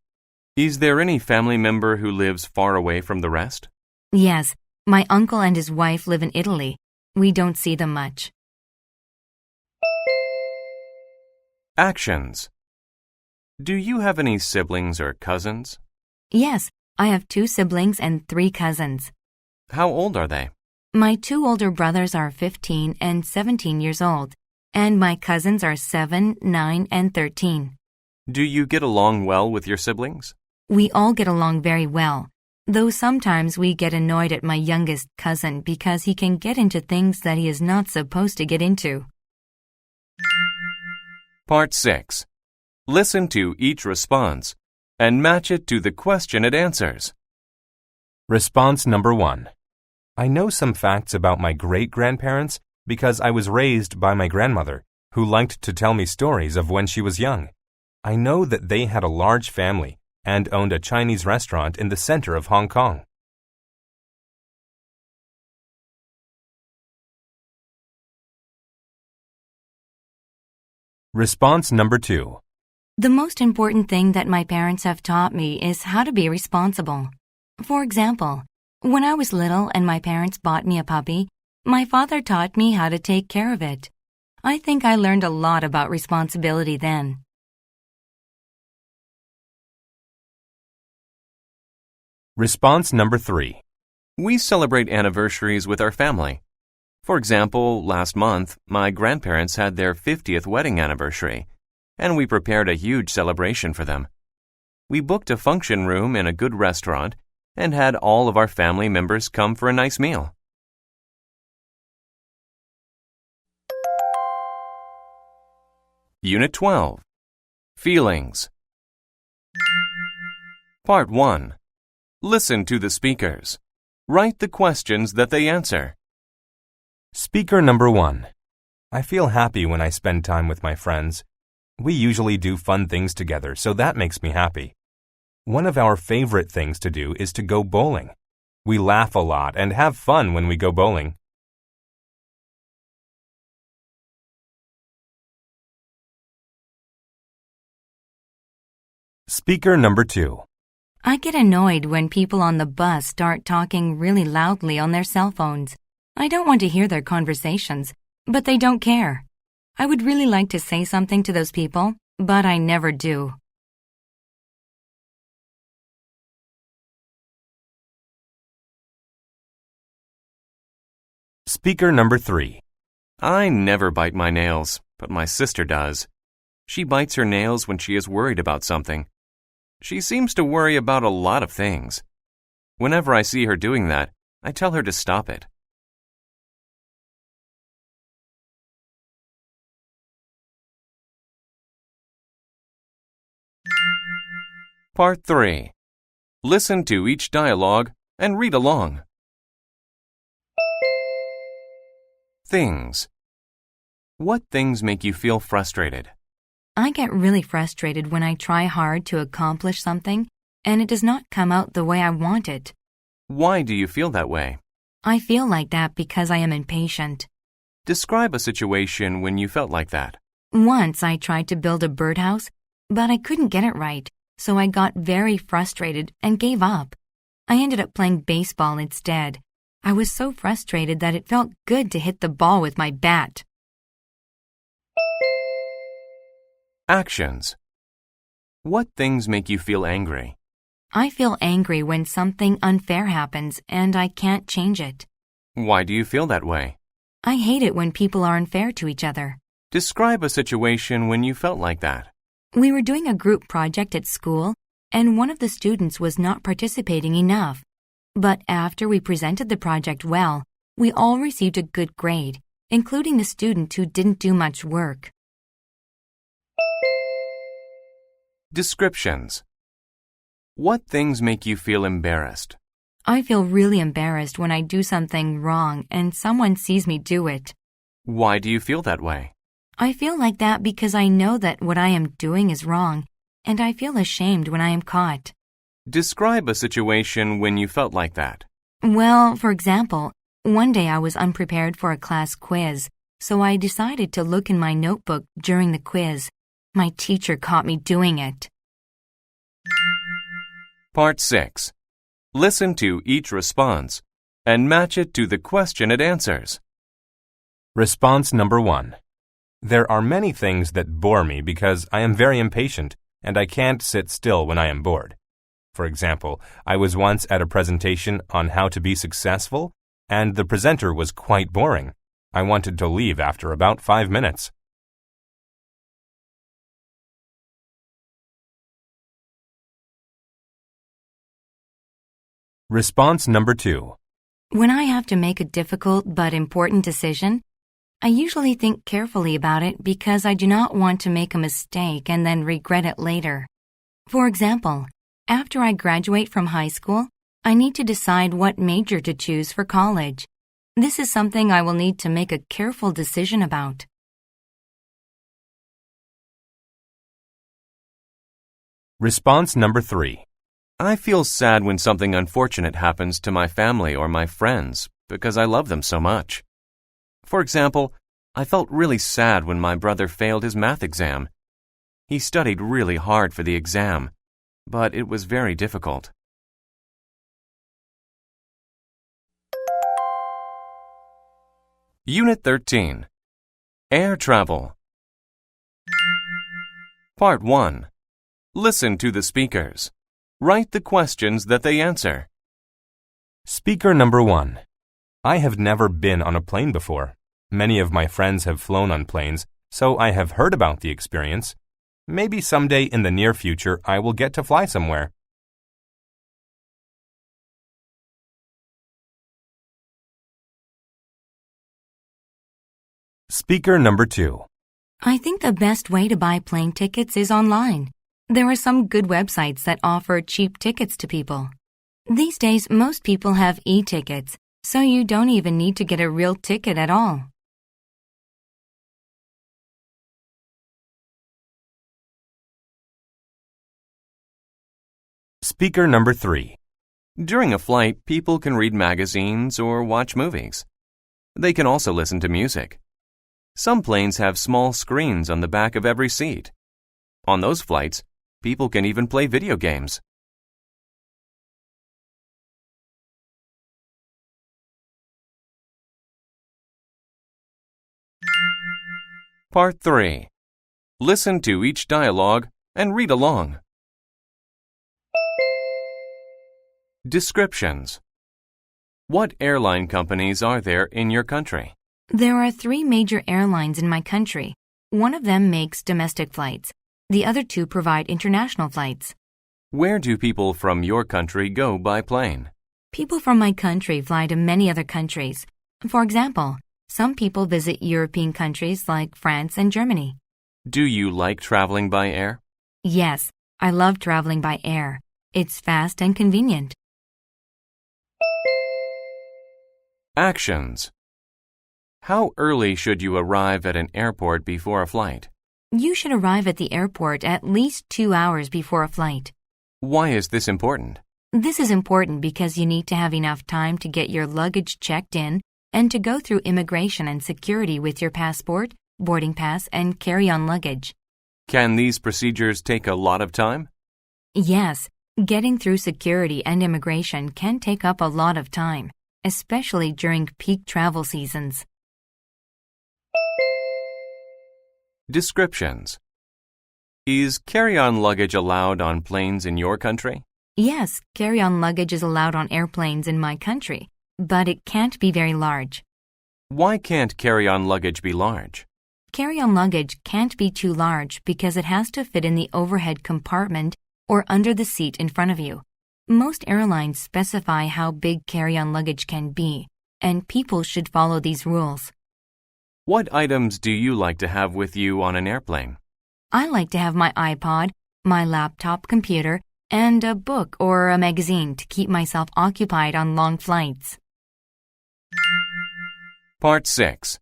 Is there any family member who lives far away from the rest? Yes, my uncle and his wife live in Italy. We don't see them much. Actions. Do you have any siblings or cousins? Yes, I have 2 siblings and 3 cousins. How old are they? My 2 older brothers are 15 and 17 years old, and my cousins are 7, 9, and 13. Do you get along well with your siblings? We all get along very well, though sometimes we get annoyed at my youngest cousin because he can get into things that he is not supposed to get into. Part 6. Listen to each response and match it to the question it answers. Response number 1. I know some facts about my great-grandparents because I was raised by my grandmother, who liked to tell me stories of when she was young. I know that they had a large family and owned a Chinese restaurant in the center of Hong Kong. Response number 2. The most important thing that my parents have taught me is how to be responsible. For example, when I was little and my parents bought me a puppy, my father taught me how to take care of it. I think I learned a lot about responsibility then. Response number 3. We celebrate anniversaries with our family. For example, last month, my grandparents had their 50th wedding anniversary, and we prepared a huge celebration for them. We booked a function room in a good restaurant and had all of our family members come for a nice meal. Unit 12. Feelings. Part 1. Listen to the speakers. Write the questions that they answer. Speaker number 1. I feel happy when I spend time with my friends. We usually do fun things together, so that makes me happy. One of our favorite things to do is to go bowling. We laugh a lot and have fun when we go bowling. Speaker number 2. I get annoyed when people on the bus start talking really loudly on their cell phones. I don't want to hear their conversations, but they don't care. I would really like to say something to those people, but I never do. Speaker number 3. I never bite my nails, but my sister does. She bites her nails when she is worried about something. She seems to worry about a lot of things. Whenever I see her doing that, I tell her to stop it. Part 3. Listen to each dialogue and read along. Things. What things make you feel frustrated? I get really frustrated when I try hard to accomplish something and it does not come out the way I want it. Why do you feel that way? I feel like that because I am impatient. Describe a situation when you felt like that. Once I tried to build a birdhouse, but I couldn't get it right, so I got very frustrated and gave up. I ended up playing baseball instead. I was so frustrated that it felt good to hit the ball with my bat. Actions. What things make you feel angry? I feel angry when something unfair happens and I can't change it. Why do you feel that way? I hate it when people are unfair to each other. Describe a situation when you felt like that. We were doing a group project at school, and one of the students was not participating enough. But after we presented the project well, we all received a good grade, including the student who didn't do much work. Descriptions. What things make you feel embarrassed? I feel really embarrassed when I do something wrong and someone sees me do it. Why do you feel that way? I feel like that because I know that what I am doing is wrong, and I feel ashamed when I am caught. Describe a situation when you felt like that. Well, for example, one day I was unprepared for a class quiz, so I decided to look in my notebook during the quiz. My teacher caught me doing it. Part 6. Listen to each response and match it to the question it answers. Response number 1. There are many things that bore me because I am very impatient and I can't sit still when I am bored. For example, I was once at a presentation on how to be successful, and the presenter was quite boring. I wanted to leave after about 5 minutes. Response number 2. When I have to make a difficult but important decision, I usually think carefully about it because I do not want to make a mistake and then regret it later. For example, after I graduate from high school, I need to decide what major to choose for college. This is something I will need to make a careful decision about. Response number 3. I feel sad when something unfortunate happens to my family or my friends because I love them so much. For example, I felt really sad when my brother failed his math exam. He studied really hard for the exam, but it was very difficult. Unit 13. Air Travel. Part 1. Listen to the speakers. Write the questions that they answer. Speaker number 1. I have never been on a plane before. Many of my friends have flown on planes, so I have heard about the experience. Maybe someday in the near future I will get to fly somewhere. Speaker number 2. I think the best way to buy plane tickets is online. There are some good websites that offer cheap tickets to people. These days, most people have e-tickets, so you don't even need to get a real ticket at all. Speaker number 3. During a flight, people can read magazines or watch movies. They can also listen to music. Some planes have small screens on the back of every seat. On those flights, people can even play video games. Part 3. Listen to each dialogue and read along. Descriptions. What airline companies are there in your country? There are 3 major airlines in my country. One of them makes domestic flights. The other 2 provide international flights. Where do people from your country go by plane? People from my country fly to many other countries. For example, some people visit European countries like France and Germany. Do you like traveling by air? Yes, I love traveling by air. It's fast and convenient. Actions. How early should you arrive at an airport before a flight? You should arrive at the airport at least 2 hours before a flight. Why is this important? This is important because you need to have enough time to get your luggage checked in and to go through immigration and security with your passport, boarding pass, and carry-on luggage. Can these procedures take a lot of time? Yes, getting through security and immigration can take up a lot of time, especially during peak travel seasons. Descriptions. Is carry-on luggage allowed on planes in your country? Yes, carry-on luggage is allowed on airplanes in my country, but it can't be very large. Why can't carry-on luggage be large? Carry-on luggage can't be too large because it has to fit in the overhead compartment or under the seat in front of you. Most airlines specify how big carry-on luggage can be, and people should follow these rules. What items do you like to have with you on an airplane? I like to have my iPod, my laptop computer, and a book or a magazine to keep myself occupied on long flights. Part 6.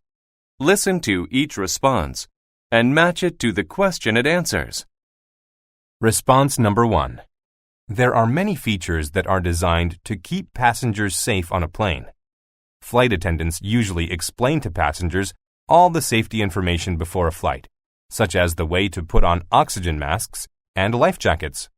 Listen to each response and match it to the question it answers. Response number 1. There are many features that are designed to keep passengers safe on a plane. Flight attendants usually explain to passengers all the safety information before a flight, such as the way to put on oxygen masks and life jackets.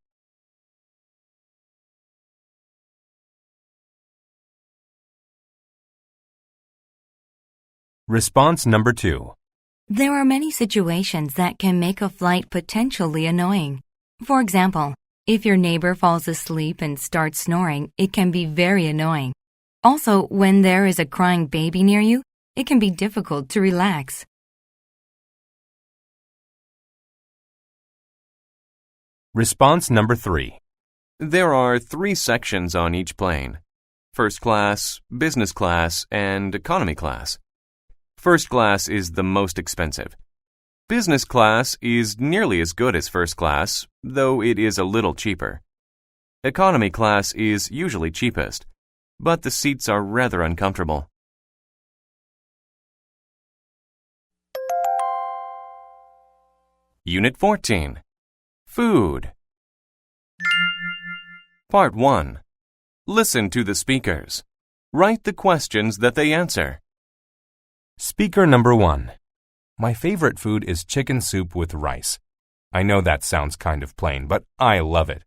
Response number 2. There are many situations that can make a flight potentially annoying. For example, if your neighbor falls asleep and starts snoring, it can be very annoying. Also, when there is a crying baby near you, it can be difficult to relax. Response number 3. There are 3 sections on each plane: first class, business class, and economy class. First class is the most expensive. Business class is nearly as good as first class, though it is a little cheaper. Economy class is usually cheapest, but the seats are rather uncomfortable. Unit 14. Food. Part 1. Listen to the speakers. Write the questions that they answer. Speaker number 1. My favorite food is chicken soup with rice. I know that sounds kind of plain, but I love it.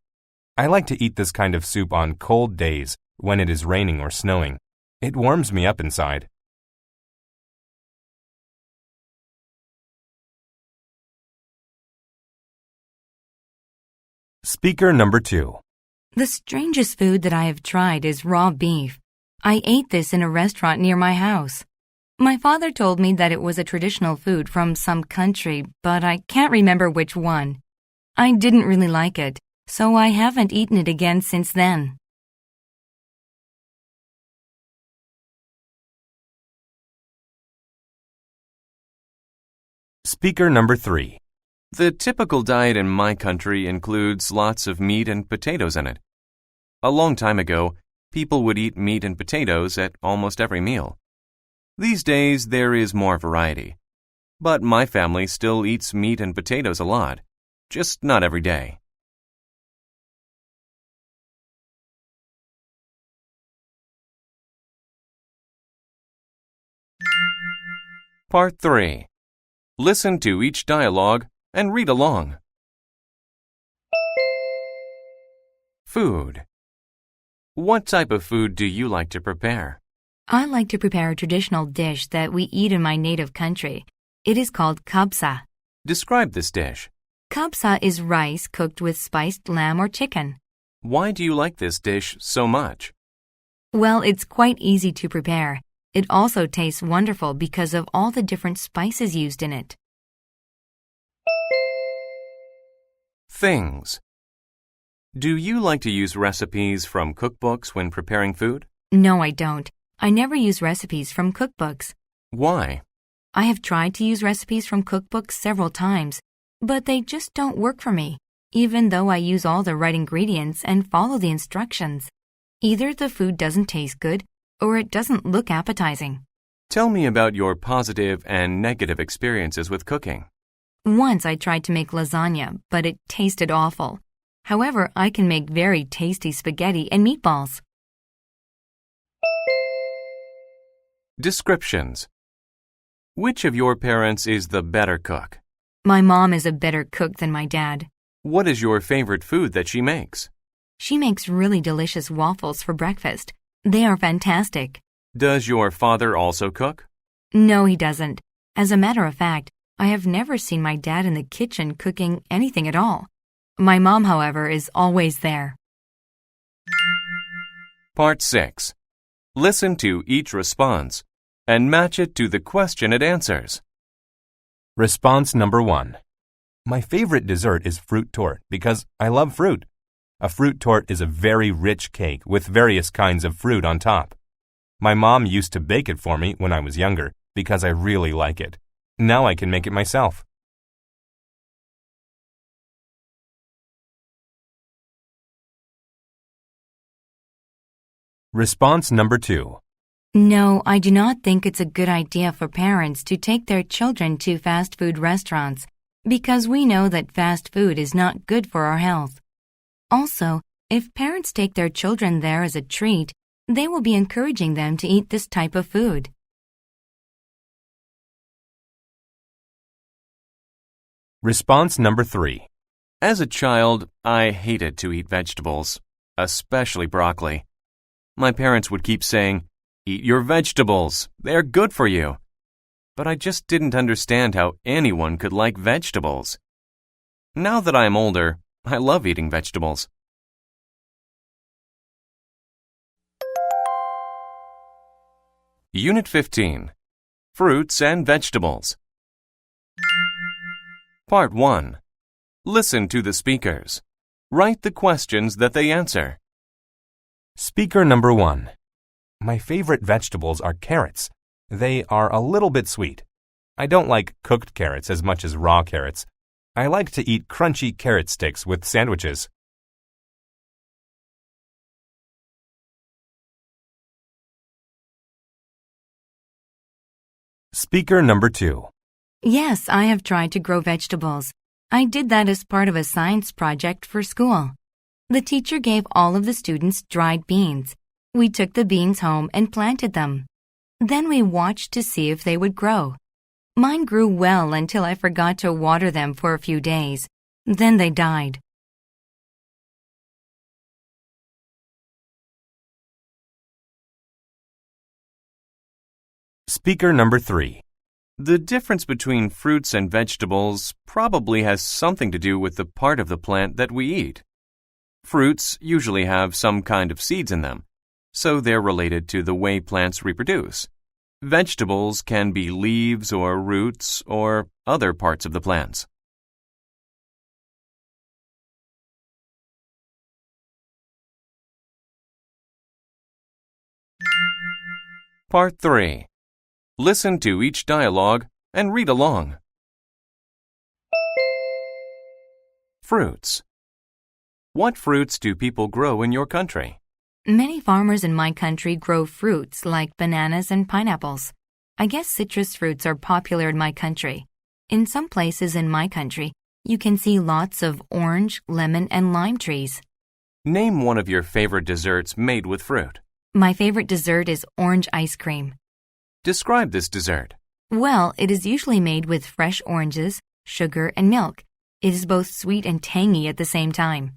I like to eat this kind of soup on cold days when it is raining or snowing. It warms me up inside. Speaker number 2. The strangest food that I have tried is raw beef. I ate this in a restaurant near my house. My father told me that it was a traditional food from some country, but I can't remember which one. I didn't really like it, so I haven't eaten it again since then. Speaker number 3. The typical diet in my country includes lots of meat and potatoes in it. A long time ago, people would eat meat and potatoes at almost every meal. These days, there is more variety. But my family still eats meat and potatoes a lot, just not every day. Part 3. Listen to each dialogue and read along. Food. What type of food do you like to prepare? I like to prepare a traditional dish that we eat in my native country. It is called kabsa. Describe this dish. Kabsa is rice cooked with spiced lamb or chicken. Why do you like this dish so much? Well, it's quite easy to prepare. It also tastes wonderful because of all the different spices used in it. Things. Do you like to use recipes from cookbooks when preparing food? No, I don't. I never use recipes from cookbooks. Why? I have tried to use recipes from cookbooks several times, but they just don't work for me, even though I use all the right ingredients and follow the instructions. Either the food doesn't taste good or it doesn't look appetizing. Tell me about your positive and negative experiences with cooking. Once I tried to make lasagna, but it tasted awful. However, I can make very tasty spaghetti and meatballs. Descriptions. Which of your parents is the better cook? My mom is a better cook than my dad. What is your favorite food that she makes? She makes really delicious waffles for breakfast. They are fantastic. Does your father also cook? No, he doesn't. As a matter of fact, I have never seen my dad in the kitchen cooking anything at all. My mom, however, is always there. Part 6. Listen to each response and match it to the question it answers. Response number 1. My favorite dessert is fruit tort because I love fruit. A fruit tort is a very rich cake with various kinds of fruit on top. My mom used to bake it for me when I was younger because I really like it. Now I can make it myself. Response number 2. No, I do not think it's a good idea for parents to take their children to fast food restaurants because we know that fast food is not good for our health. Also, if parents take their children there as a treat, they will be encouraging them to eat this type of food. Response number 3. As a child, I hated to eat vegetables, especially broccoli. My parents would keep saying, "Eat your vegetables, they're good for you." but I just didn't understand how anyone could like vegetables. Now that I am older, I love eating vegetables. Unit 15. Fruits and Vegetables. Part 1. Listen to the speakers. Write the questions that they answer. Speaker number 1. My favorite vegetables are carrots. They are a little bit sweet. I don't like cooked carrots as much as raw carrots. I like to eat crunchy carrot sticks with sandwiches. Speaker number 2. Yes, I have tried to grow vegetables. I did that as part of a science project for school. The teacher gave all of the students dried beans. We took the beans home and planted them. Then we watched to see if they would grow. Mine grew well until I forgot to water them for a few days. Then they died. Speaker number 3. The difference between fruits and vegetables probably has something to do with the part of the plant that we eat. Fruits usually have some kind of seeds in them, so they're related to the way plants reproduce. Vegetables can be leaves or roots or other parts of the plants. Part 3. Listen to each dialogue and read along. Fruits. What fruits do people grow in your country? Many farmers in my country grow fruits like bananas and pineapples. I guess citrus fruits are popular in my country. In some places in my country, you can see lots of orange, lemon, and lime trees. Name one of your favorite desserts made with fruit. My favorite dessert is orange ice cream. Describe this dessert. Well, it is usually made with fresh oranges, sugar, and milk. It is both sweet and tangy at the same time.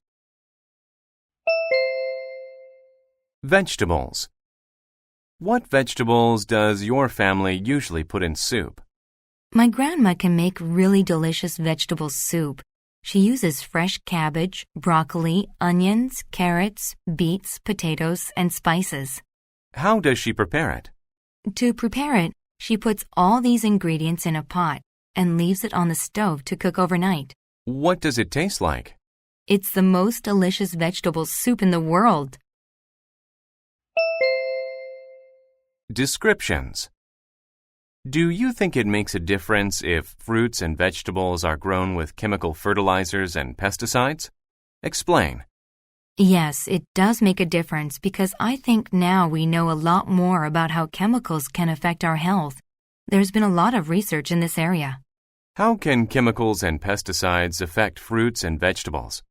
Vegetables. What vegetables does your family usually put in soup? My grandma can make really delicious vegetable soup. She uses fresh cabbage, broccoli, onions, carrots, beets, potatoes, and spices. How does she prepare it? To prepare it, she puts all these ingredients in a pot and leaves it on the stove to cook overnight. What does it taste like? It's the most delicious vegetable soup in the world. Descriptions. Do you think it makes a difference if fruits and vegetables are grown with chemical fertilizers and pesticides? Explain. Yes, it does make a difference because I think now we know a lot more about how chemicals can affect our health. There's been a lot of research in this area. How can chemicals and pesticides affect fruits and vegetables?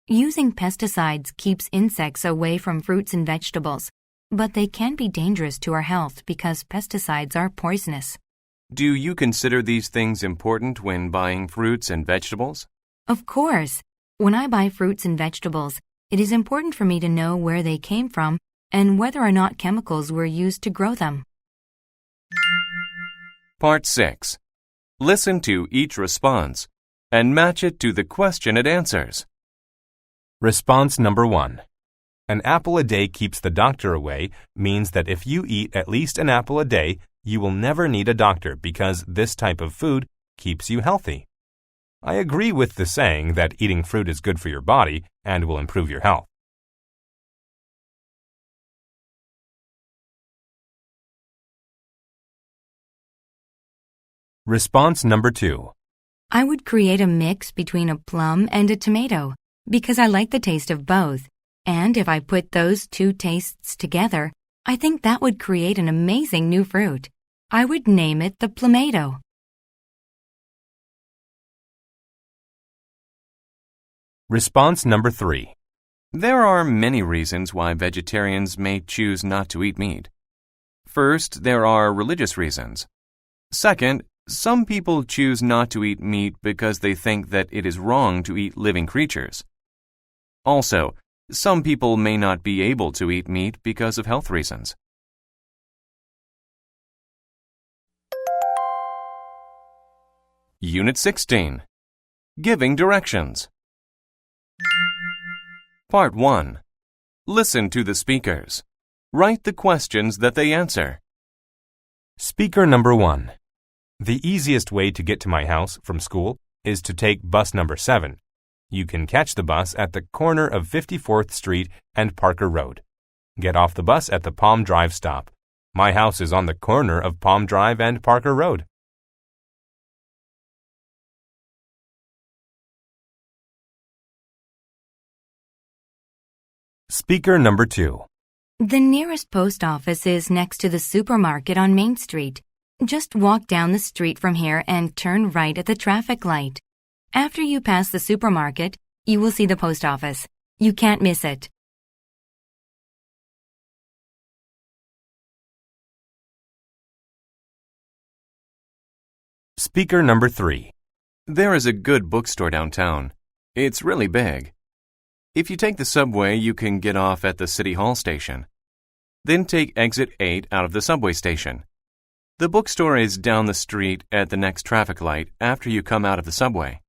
Using pesticides keeps insects away from fruits and vegetables, but they can be dangerous to our health because pesticides are poisonous. Do you consider these things important when buying fruits and vegetables? Of course. When I buy fruits and vegetables, it is important for me to know where they came from and whether or not chemicals were used to grow them. Part 6. Listen to each response and match it to the question it answers. Response number 1. An apple a day keeps the doctor away means that if you eat at least an apple a day, you will never need a doctor because this type of food keeps you healthy. I agree with the saying that eating fruit is good for your body and will improve your health. Response number 2. I would create a mix between a plum and a tomato because I like the taste of both. And if I put those two tastes together, I think that would create an amazing new fruit. I would name it the plumato. Response number 3. There are many reasons why vegetarians may choose not to eat meat. First, there are religious reasons. Second, some people choose not to eat meat because they think that it is wrong to eat living creatures. Also, some people may not be able to eat meat because of health reasons. Unit 16. Giving directions. Part 1. Listen to the speakers. Write the questions that they answer. Speaker number 1. The easiest way to get to my house from school is to take bus number 7. You can catch the bus at the corner of 54th Street and Parker Road. Get off the bus at the Palm Drive stop. My house is on the corner of Palm Drive and Parker Road. Speaker number 2. The nearest post office is next to the supermarket on Main Street. Just walk down the street from here and turn right at the traffic light. After you pass the supermarket, you will see the post office. You can't miss it. Speaker number 3. There is a good bookstore downtown. It's really big. If you take the subway, you can get off at the City Hall station. Then take exit 8 out of the subway station. The bookstore is down the street at the next traffic light after you come out of the subway.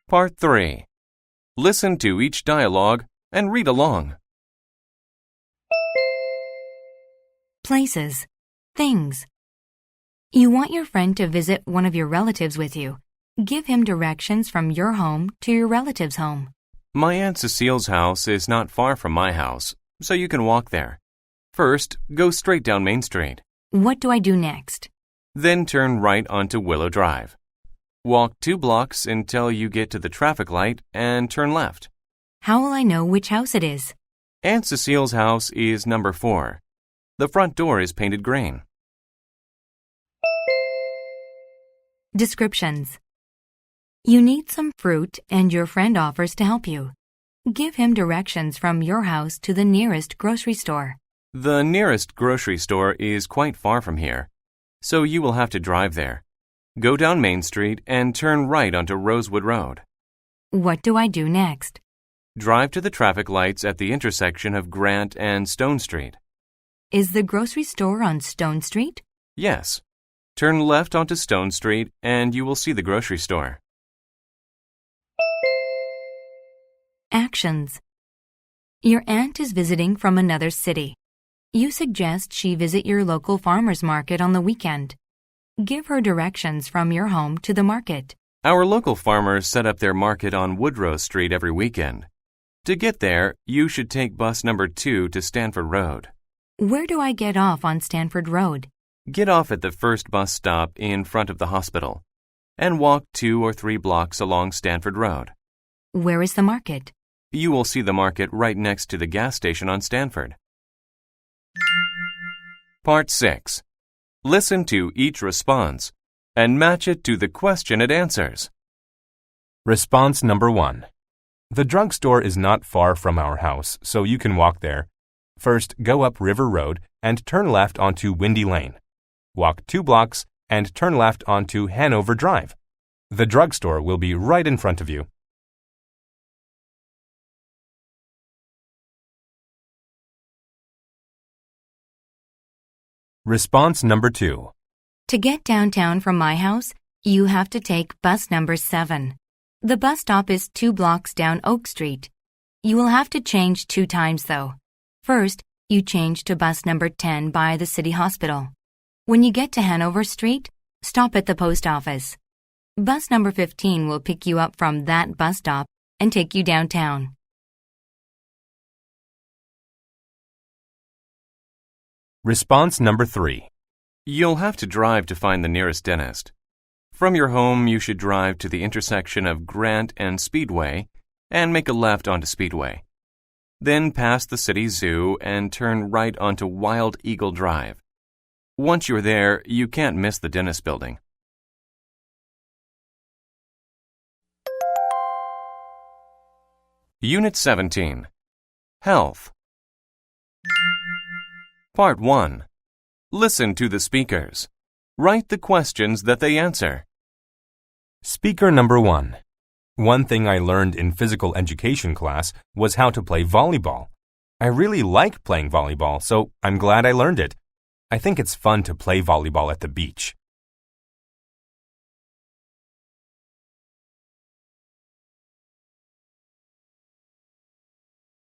Part 3. Listen to each dialogue and read along. Places. Things. You want your friend to visit one of your relatives with you. Give him directions from your home to your relative's home. My Aunt Cecile's house is not far from my house, so you can walk there. First, go straight down Main Street. What do I do next? Then turn right onto Willow Drive. Walk 2 blocks until you get to the traffic light and turn left. How will I know which house it is? Aunt Cecile's house is number 4. The front door is painted green. Descriptions. You need some fruit and your friend offers to help you. Give him directions from your house to the nearest grocery store. The nearest grocery store is quite far from here, so you will have to drive there. Go down Main Street and turn right onto Rosewood Road. What do I do next? Drive to the traffic lights at the intersection of Grant and Stone Street. Is the grocery store on Stone Street? Yes. Turn left onto Stone Street and you will see the grocery store. Actions. Your aunt is visiting from another city. You suggest she visit your local farmer's market on the weekend. Give her directions from your home to the market. Our local farmers set up their market on Woodrow Street every weekend. To get there, you should take bus number 2 to Stanford Road. Where do I get off on Stanford Road? Get off at the first bus stop in front of the hospital and walk 2 or 3 blocks along Stanford Road. Where is the market? You will see the market right next to the gas station on Stanford. Part 6. Listen to each response and match it to the question it answers. Response number 1. The drugstore is not far from our house, so you can walk there. First, go up River Road and turn left onto Windy Lane. Walk 2 blocks and turn left onto Hanover Drive. The drugstore will be right in front of you. Response number 2. To get downtown from my house, you have to take bus number 7. The bus stop is 2 blocks down Oak Street. You will have to change 2 times though. First, you change to bus number 10 by the City Hospital. When you get to Hanover Street, stop at the post office. Bus number 15 will pick you up from that bus stop and take you downtown. Response number 3. You'll have to drive to find the nearest dentist. From your home, you should drive to the intersection of Grant and Speedway and make a left onto Speedway. Then pass the city zoo and turn right onto Wild Eagle Drive. Once you're there, you can't miss the dentist building. Unit 17. Health. Part 1. Listen to the speakers. Write the questions that they answer. Speaker number 1. One thing I learned in physical education class was how to play volleyball. I really like playing volleyball, so I'm glad I learned it. I think it's fun to play volleyball at the beach.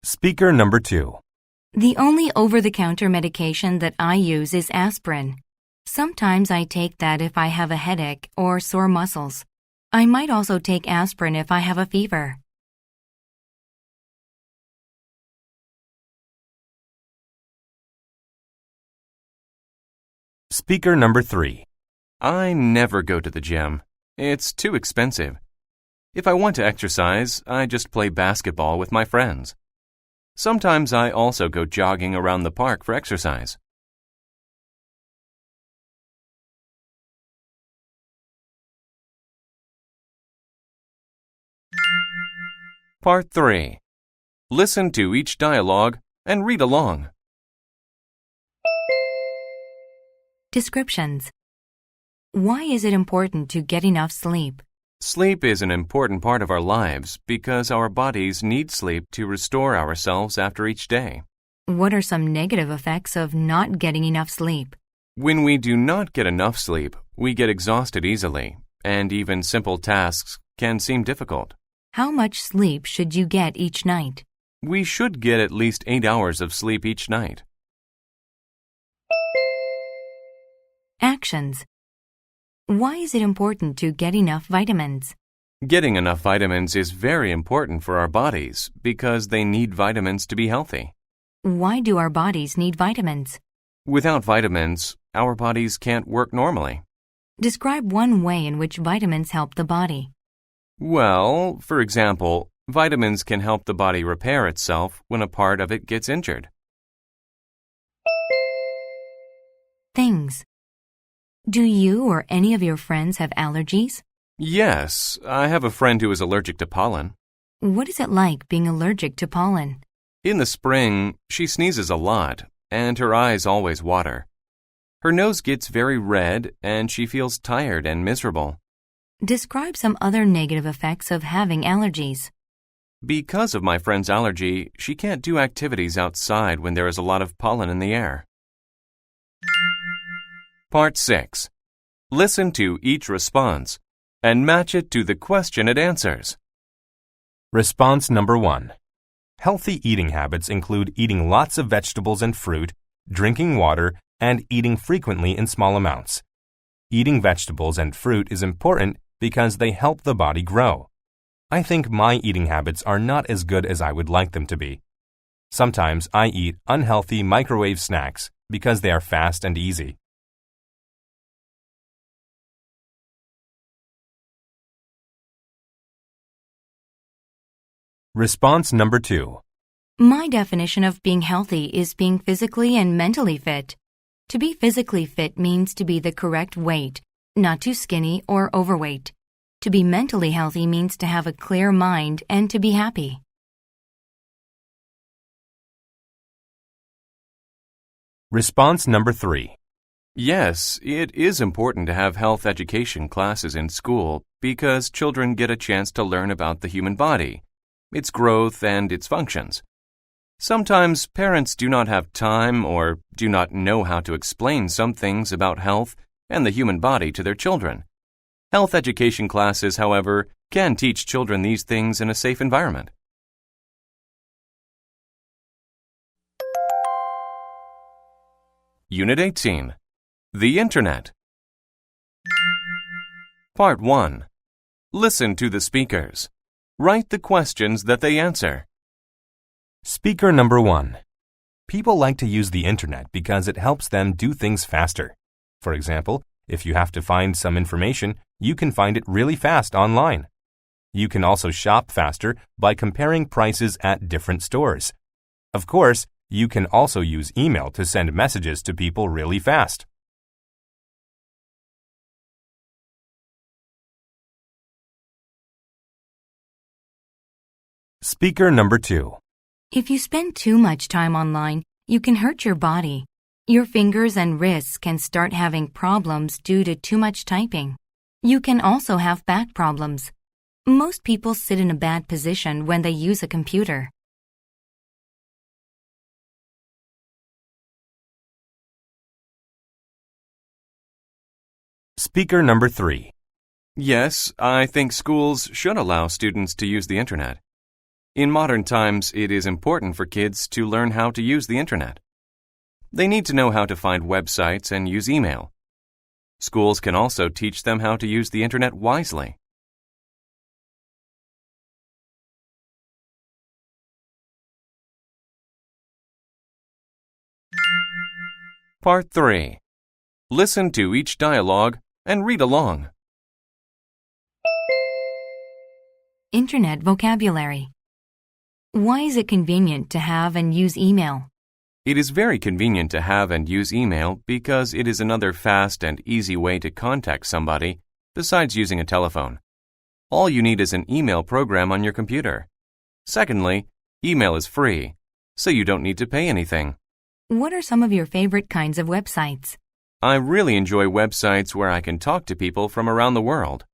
Speaker number 2. The only over-the-counter medication that I use is aspirin. Sometimes I take that if I have a headache or sore muscles. I might also take aspirin if I have a fever. Speaker number 3. I never go to the gym. It's too expensive. If I want to exercise, I just play basketball with my friends. Sometimes I also go jogging around the park for exercise. Part 3. Listen to each dialogue and read along. Descriptions. Why is it important to get enough sleep? Sleep is an important part of our lives because our bodies need sleep to restore ourselves after each day. What are some negative effects of not getting enough sleep? When we do not get enough sleep, we get exhausted easily, and even simple tasks can seem difficult. How much sleep should you get each night? We should get at least 8 hours of sleep each night. Actions. Why is it important to get enough vitamins? Getting enough vitamins is very important for our bodies because they need vitamins to be healthy. Why do our bodies need vitamins? Without vitamins, our bodies can't work normally. Describe one way in which vitamins help the body. Well, for example, vitamins can help the body repair itself when a part of it gets injured. Things. Do you or any of your friends have allergies? Yes, I have a friend who is allergic to pollen. What is it like being allergic to pollen? In the spring, she sneezes a lot, and her eyes always water. Her nose gets very red, and she feels tired and miserable. Describe some other negative effects of having allergies. Because of my friend's allergy, she can't do activities outside when there is a lot of pollen in the air. Part 6. Listen to each response and match it to the question it answers. Response number 1. Healthy eating habits include eating lots of vegetables and fruit, drinking water, and eating frequently in small amounts. Eating vegetables and fruit is important because they help the body grow. I think my eating habits are not as good as I would like them to be. Sometimes I eat unhealthy microwave snacks because they are fast and easy. Response number 2. My definition of being healthy is being physically and mentally fit. To be physically fit means to be the correct weight, not too skinny or overweight. To be mentally healthy means to have a clear mind and to be happy. Response number 3. Yes, it is important to have health education classes in school because children get a chance to learn about the human body, its growth, and its functions. Sometimes parents do not have time or do not know how to explain some things about health and the human body to their children. Health education classes, however, can teach children these things in a safe environment. Unit 18. The Internet. Part 1. Listen to the speakers. Write the questions that they answer. Speaker number 1. People like to use the internet because it helps them do things faster. For example, if you have to find some information, you can find it really fast online. You can also shop faster by comparing prices at different stores. Of course, you can also use email to send messages to people really fast. Speaker number 2. If you spend too much time online, you can hurt your body. Your fingers and wrists can start having problems due to too much typing. You can also have back problems. Most people sit in a bad position when they use a computer. Speaker number 3. Yes, I think schools should allow students to use the internet. In modern times, it is important for kids to learn how to use the internet. They need to know how to find websites and use email. Schools can also teach them how to use the internet wisely. Part 3. Listen to each dialogue and read along. Internet vocabulary. Why is it convenient to have and use email? It is very convenient to have and use email because it is another fast and easy way to contact somebody besides using a telephone. All you need is an email program on your computer. Secondly, email is free, so you don't need to pay anything. What are some of your favorite kinds of websites? I really enjoy websites where I can talk to people from around the world.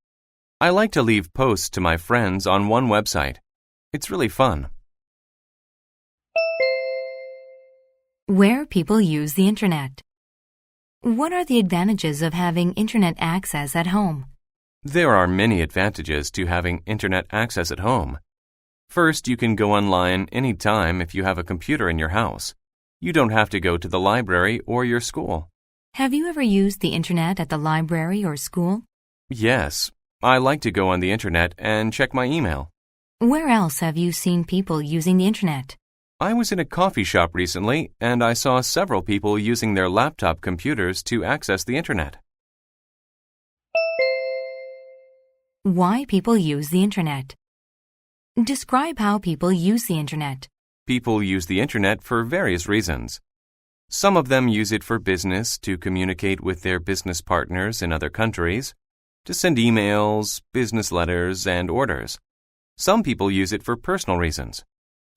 I like to leave posts to my friends on one website. It's really fun. Where people use the internet. What are the advantages of having internet access at home? There are many advantages to having internet access at home. First, you can go online anytime if you have a computer in your house. You don't have to go to the library or your school. Have you ever used the internet at the library or school? Yes, I like to go on the internet and check my email. Where else have you seen people using the internet? I was in a coffee shop recently and I saw several people using their laptop computers to access the internet. Why people use the internet. Describe how people use the internet. People use the internet for various reasons. Some of them use it for business to communicate with their business partners in other countries, to send emails, business letters, and orders. Some people use it for personal reasons.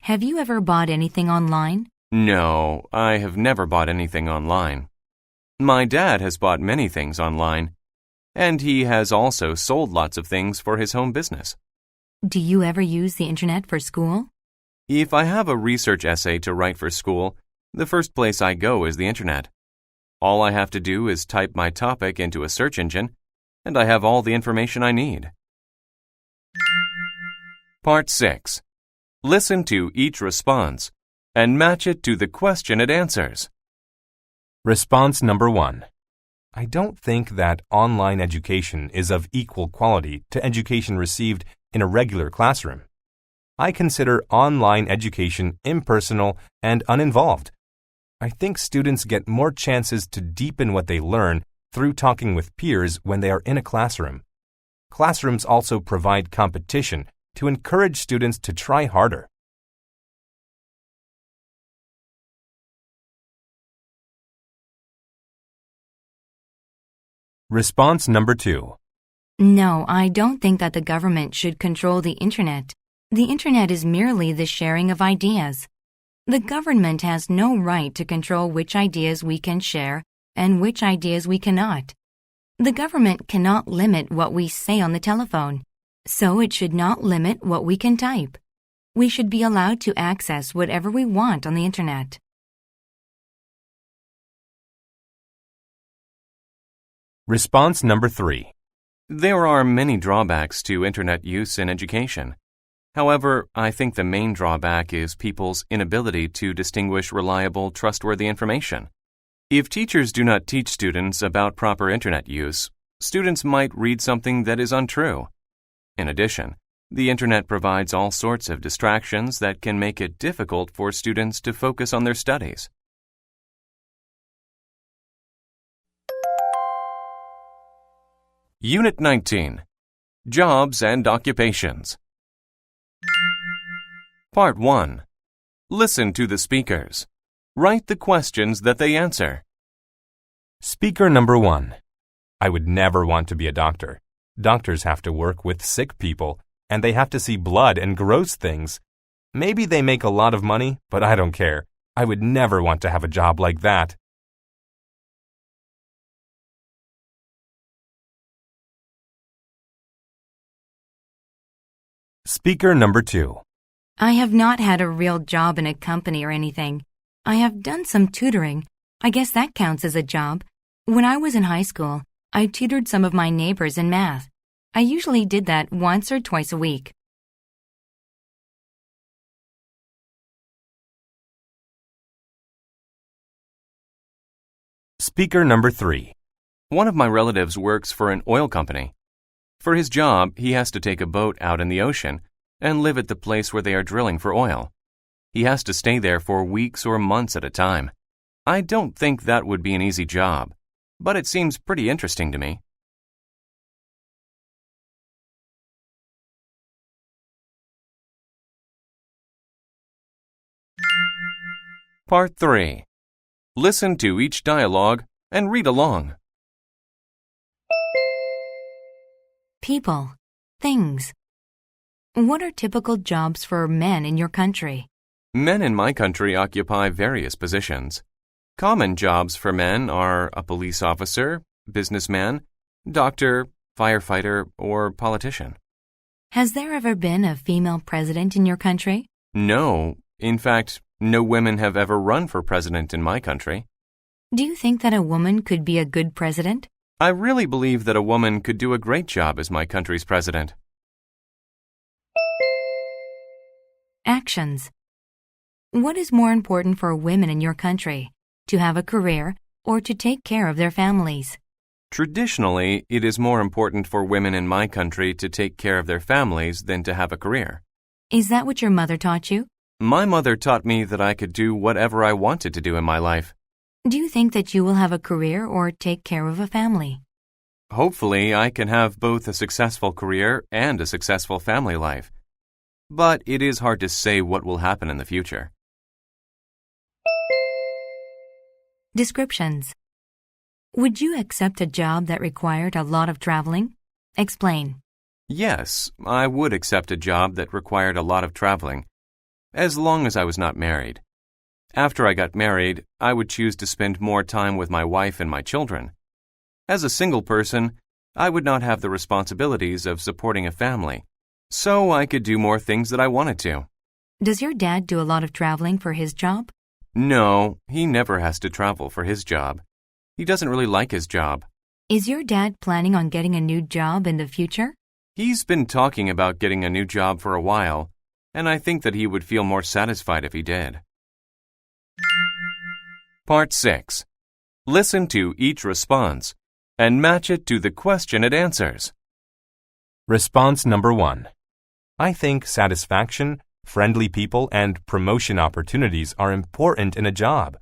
Have you ever bought anything online? No, I have never bought anything online. My dad has bought many things online, and he has also sold lots of things for his home business. Do you ever use the internet for school? If I have a research essay to write for school, the first place I go is the internet. All I have to do is type my topic into a search engine, and I have all the information I need. Part 6. Listen to each response and match it to the question it answers. Response number 1. I don't think that online education is of equal quality to education received in a regular classroom. I consider online education impersonal and uninvolved. I think students get more chances to deepen what they learn through talking with peers when they are in a classroom. Classrooms also provide competition to encourage students to try harder. Response number 2. No, I don't think that the government should control the internet. The internet is merely the sharing of ideas. The government has no right to control which ideas we can share and which ideas we cannot. The government cannot limit what we say on the telephone, so it should not limit what we can type. We should be allowed to access whatever we want on the internet. Response number 3. There are many drawbacks to internet use in education. However, I think the main drawback is people's inability to distinguish reliable, trustworthy information. If teachers do not teach students about proper internet use, students might read something that is untrue. In addition, the internet provides all sorts of distractions that can make it difficult for students to focus on their studies. Unit 19. Jobs and Occupations. Part 1. Listen to the speakers. Write the questions that they answer. Speaker number 1. I would never want to be a doctor. Doctors have to work with sick people, and they have to see blood and gross things. Maybe they make a lot of money, but I don't care. I would never want to have a job like that. Speaker number 2. I have not had a real job in a company or anything. I have done some tutoring. I guess that counts as a job. When I was in high school, I tutored some of my neighbors in math. I usually did that once or twice a week. Speaker number 3. One of my relatives works for an oil company. For his job, he has to take a boat out in the ocean and live at the place where they are drilling for oil. He has to stay there for weeks or months at a time. I don't think that would be an easy job, but it seems pretty interesting to me. Part 3. Listen to each dialogue and read along. People. Things. What are typical jobs for men in your country? Men in my country occupy various positions. Common jobs for men are a police officer, businessman, doctor, firefighter, or politician. Has there ever been a female president in your country? No, in fact, no women have ever run for president in my country. Do you think that a woman could be a good president? I really believe that a woman could do a great job as my country's president. Actions. What is more important for women in your country? To have a career or to take care of their families? Traditionally, it is more important for women in my country to take care of their families than to have a career. Is that what your mother taught you? My mother taught me that I could do whatever I wanted to do in my life. Do you think that you will have a career or take care of a family? Hopefully, I can have both a successful career and a successful family life. But it is hard to say what will happen in the future. Descriptions. Would you accept a job that required a lot of traveling? Explain. Yes, I would accept a job that required a lot of traveling, as long as I was not married. After I got married, I would choose to spend more time with my wife and my children. As a single person, I would not have the responsibilities of supporting a family, so I could do more things that I wanted to. Does your dad do a lot of traveling for his job? No, he never has to travel for his job. He doesn't really like his job. Is your dad planning on getting a new job in the future? He's been talking about getting a new job for a while, and I think that he would feel more satisfied if he did. Part 6. Listen to each response and match it to the question it answers. Response number 1. I think satisfaction, friendly people, and promotion opportunities are important in a job.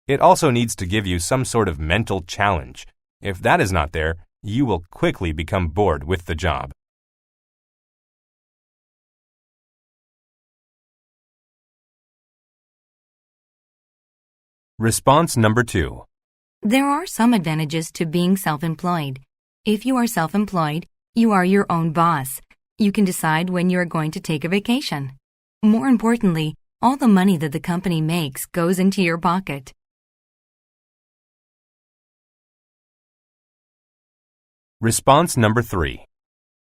It also needs to give you some sort of mental challenge. If that is not there, you will quickly become bored with the job. Response number 2. There are some advantages to being self-employed. If you are self-employed, you are your own boss. You can decide when you are going to take a vacation. More importantly, all the money that the company makes goes into your pocket. Response number 3.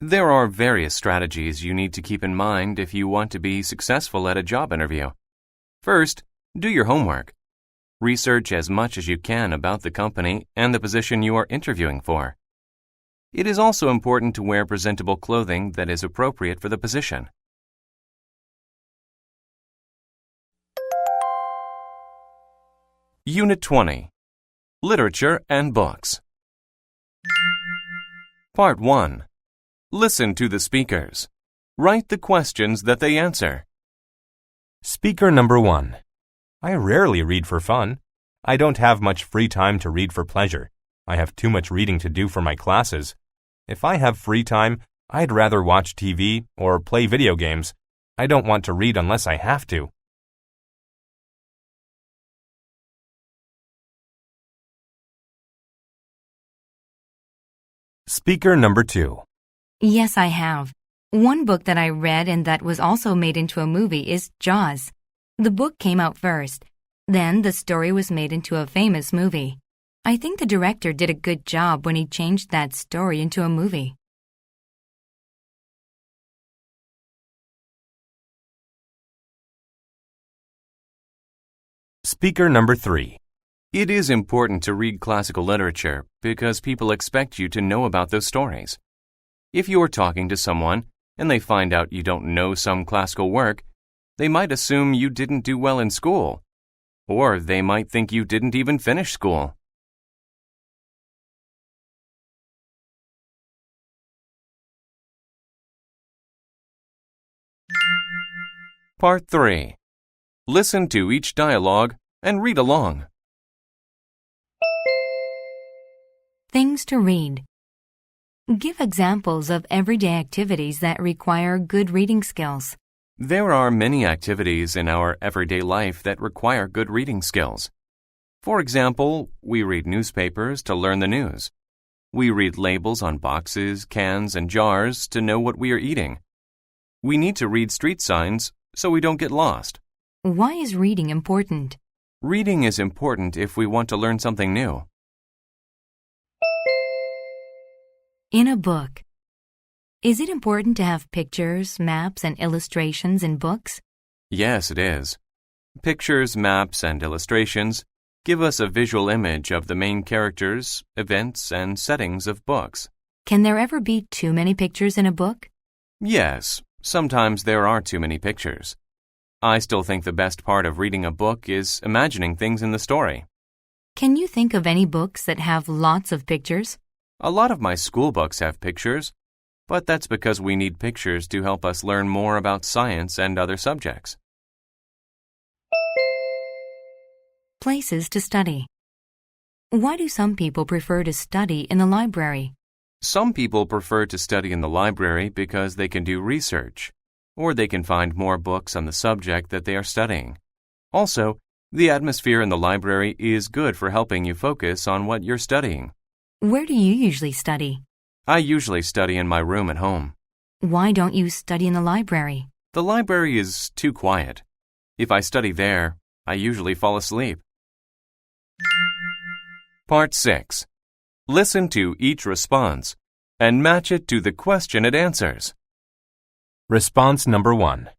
There are various strategies you need to keep in mind if you want to be successful at a job interview. First, do your homework. Research as much as you can about the company and the position you are interviewing for. It is also important to wear presentable clothing that is appropriate for the position. Unit 20. Literature and Books. Part 1. Listen to the speakers. Write the questions that they answer. Speaker number 1. I rarely read for fun. I don't have much free time to read for pleasure. I have too much reading to do for my classes. If I have free time, I'd rather watch TV or play video games. I don't want to read unless I have to. Speaker number 2. Yes, I have. One book that I read and that was also made into a movie is Jaws. The book came out first. Then the story was made into a famous movie. I think the director did a good job when he changed that story into a movie. Speaker number 3. It is important to read classical literature because people expect you to know about those stories. If you are talking to someone and they find out you don't know some classical work, they might assume you didn't do well in school, or they might think you didn't even finish school. Part 3. Listen to each dialogue and read along. Things to read. Give examples of everyday activities that require good reading skills. There are many activities in our everyday life that require good reading skills. For example, we read newspapers to learn the news. We read labels on boxes, cans, and jars to know what we are eating. We need to read street signs so we don't get lost. Why is reading important? Reading is important if we want to learn something new. In a book. Is it important to have pictures, maps, and illustrations in books? Yes, it is. Pictures, maps, and illustrations give us a visual image of the main characters, events, and settings of books. Can there ever be too many pictures in a book? Yes, sometimes there are too many pictures. I still think the best part of reading a book is imagining things in the story. Can you think of any books that have lots of pictures? A lot of my school books have pictures, but that's because we need pictures to help us learn more about science and other subjects. Places to study. Why do some people prefer to study in the library? Some people prefer to study in the library because they can do research, or they can find more books on the subject that they are studying. Also, the atmosphere in the library is good for helping you focus on what you're studying. Where do you usually study? I usually study in my room at home. Why don't you study in the library? The library is too quiet. If I study there, I usually fall asleep. Part 6. Listen to each response and match it to the question it answers. Response number 1.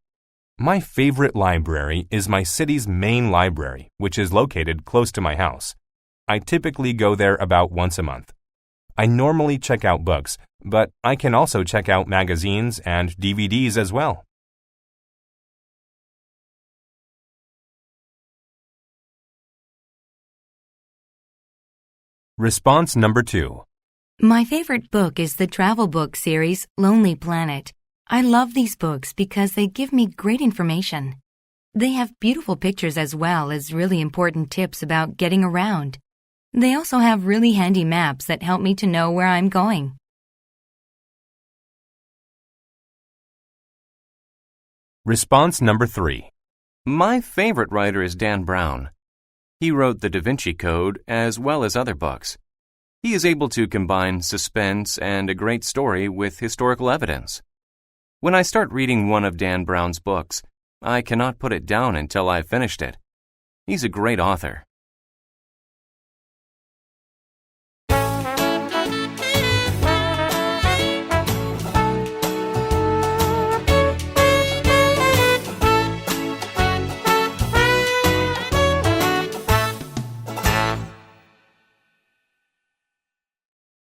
My favorite library is my city's main library, which is located close to my house. I typically go there about once a month. I normally check out books, but I can also check out magazines and DVDs as well. Response number 2. My favorite book is the travel book series Lonely Planet. I love these books because they give me great information. They have beautiful pictures as well as really important tips about getting around. They also have really handy maps that help me to know where I'm going. Response number 3. My favorite writer is Dan Brown. He wrote The Da Vinci Code as well as other books. He is able to combine suspense and a great story with historical evidence. When I start reading one of Dan Brown's books, I cannot put it down until I've finished it. He's a great author.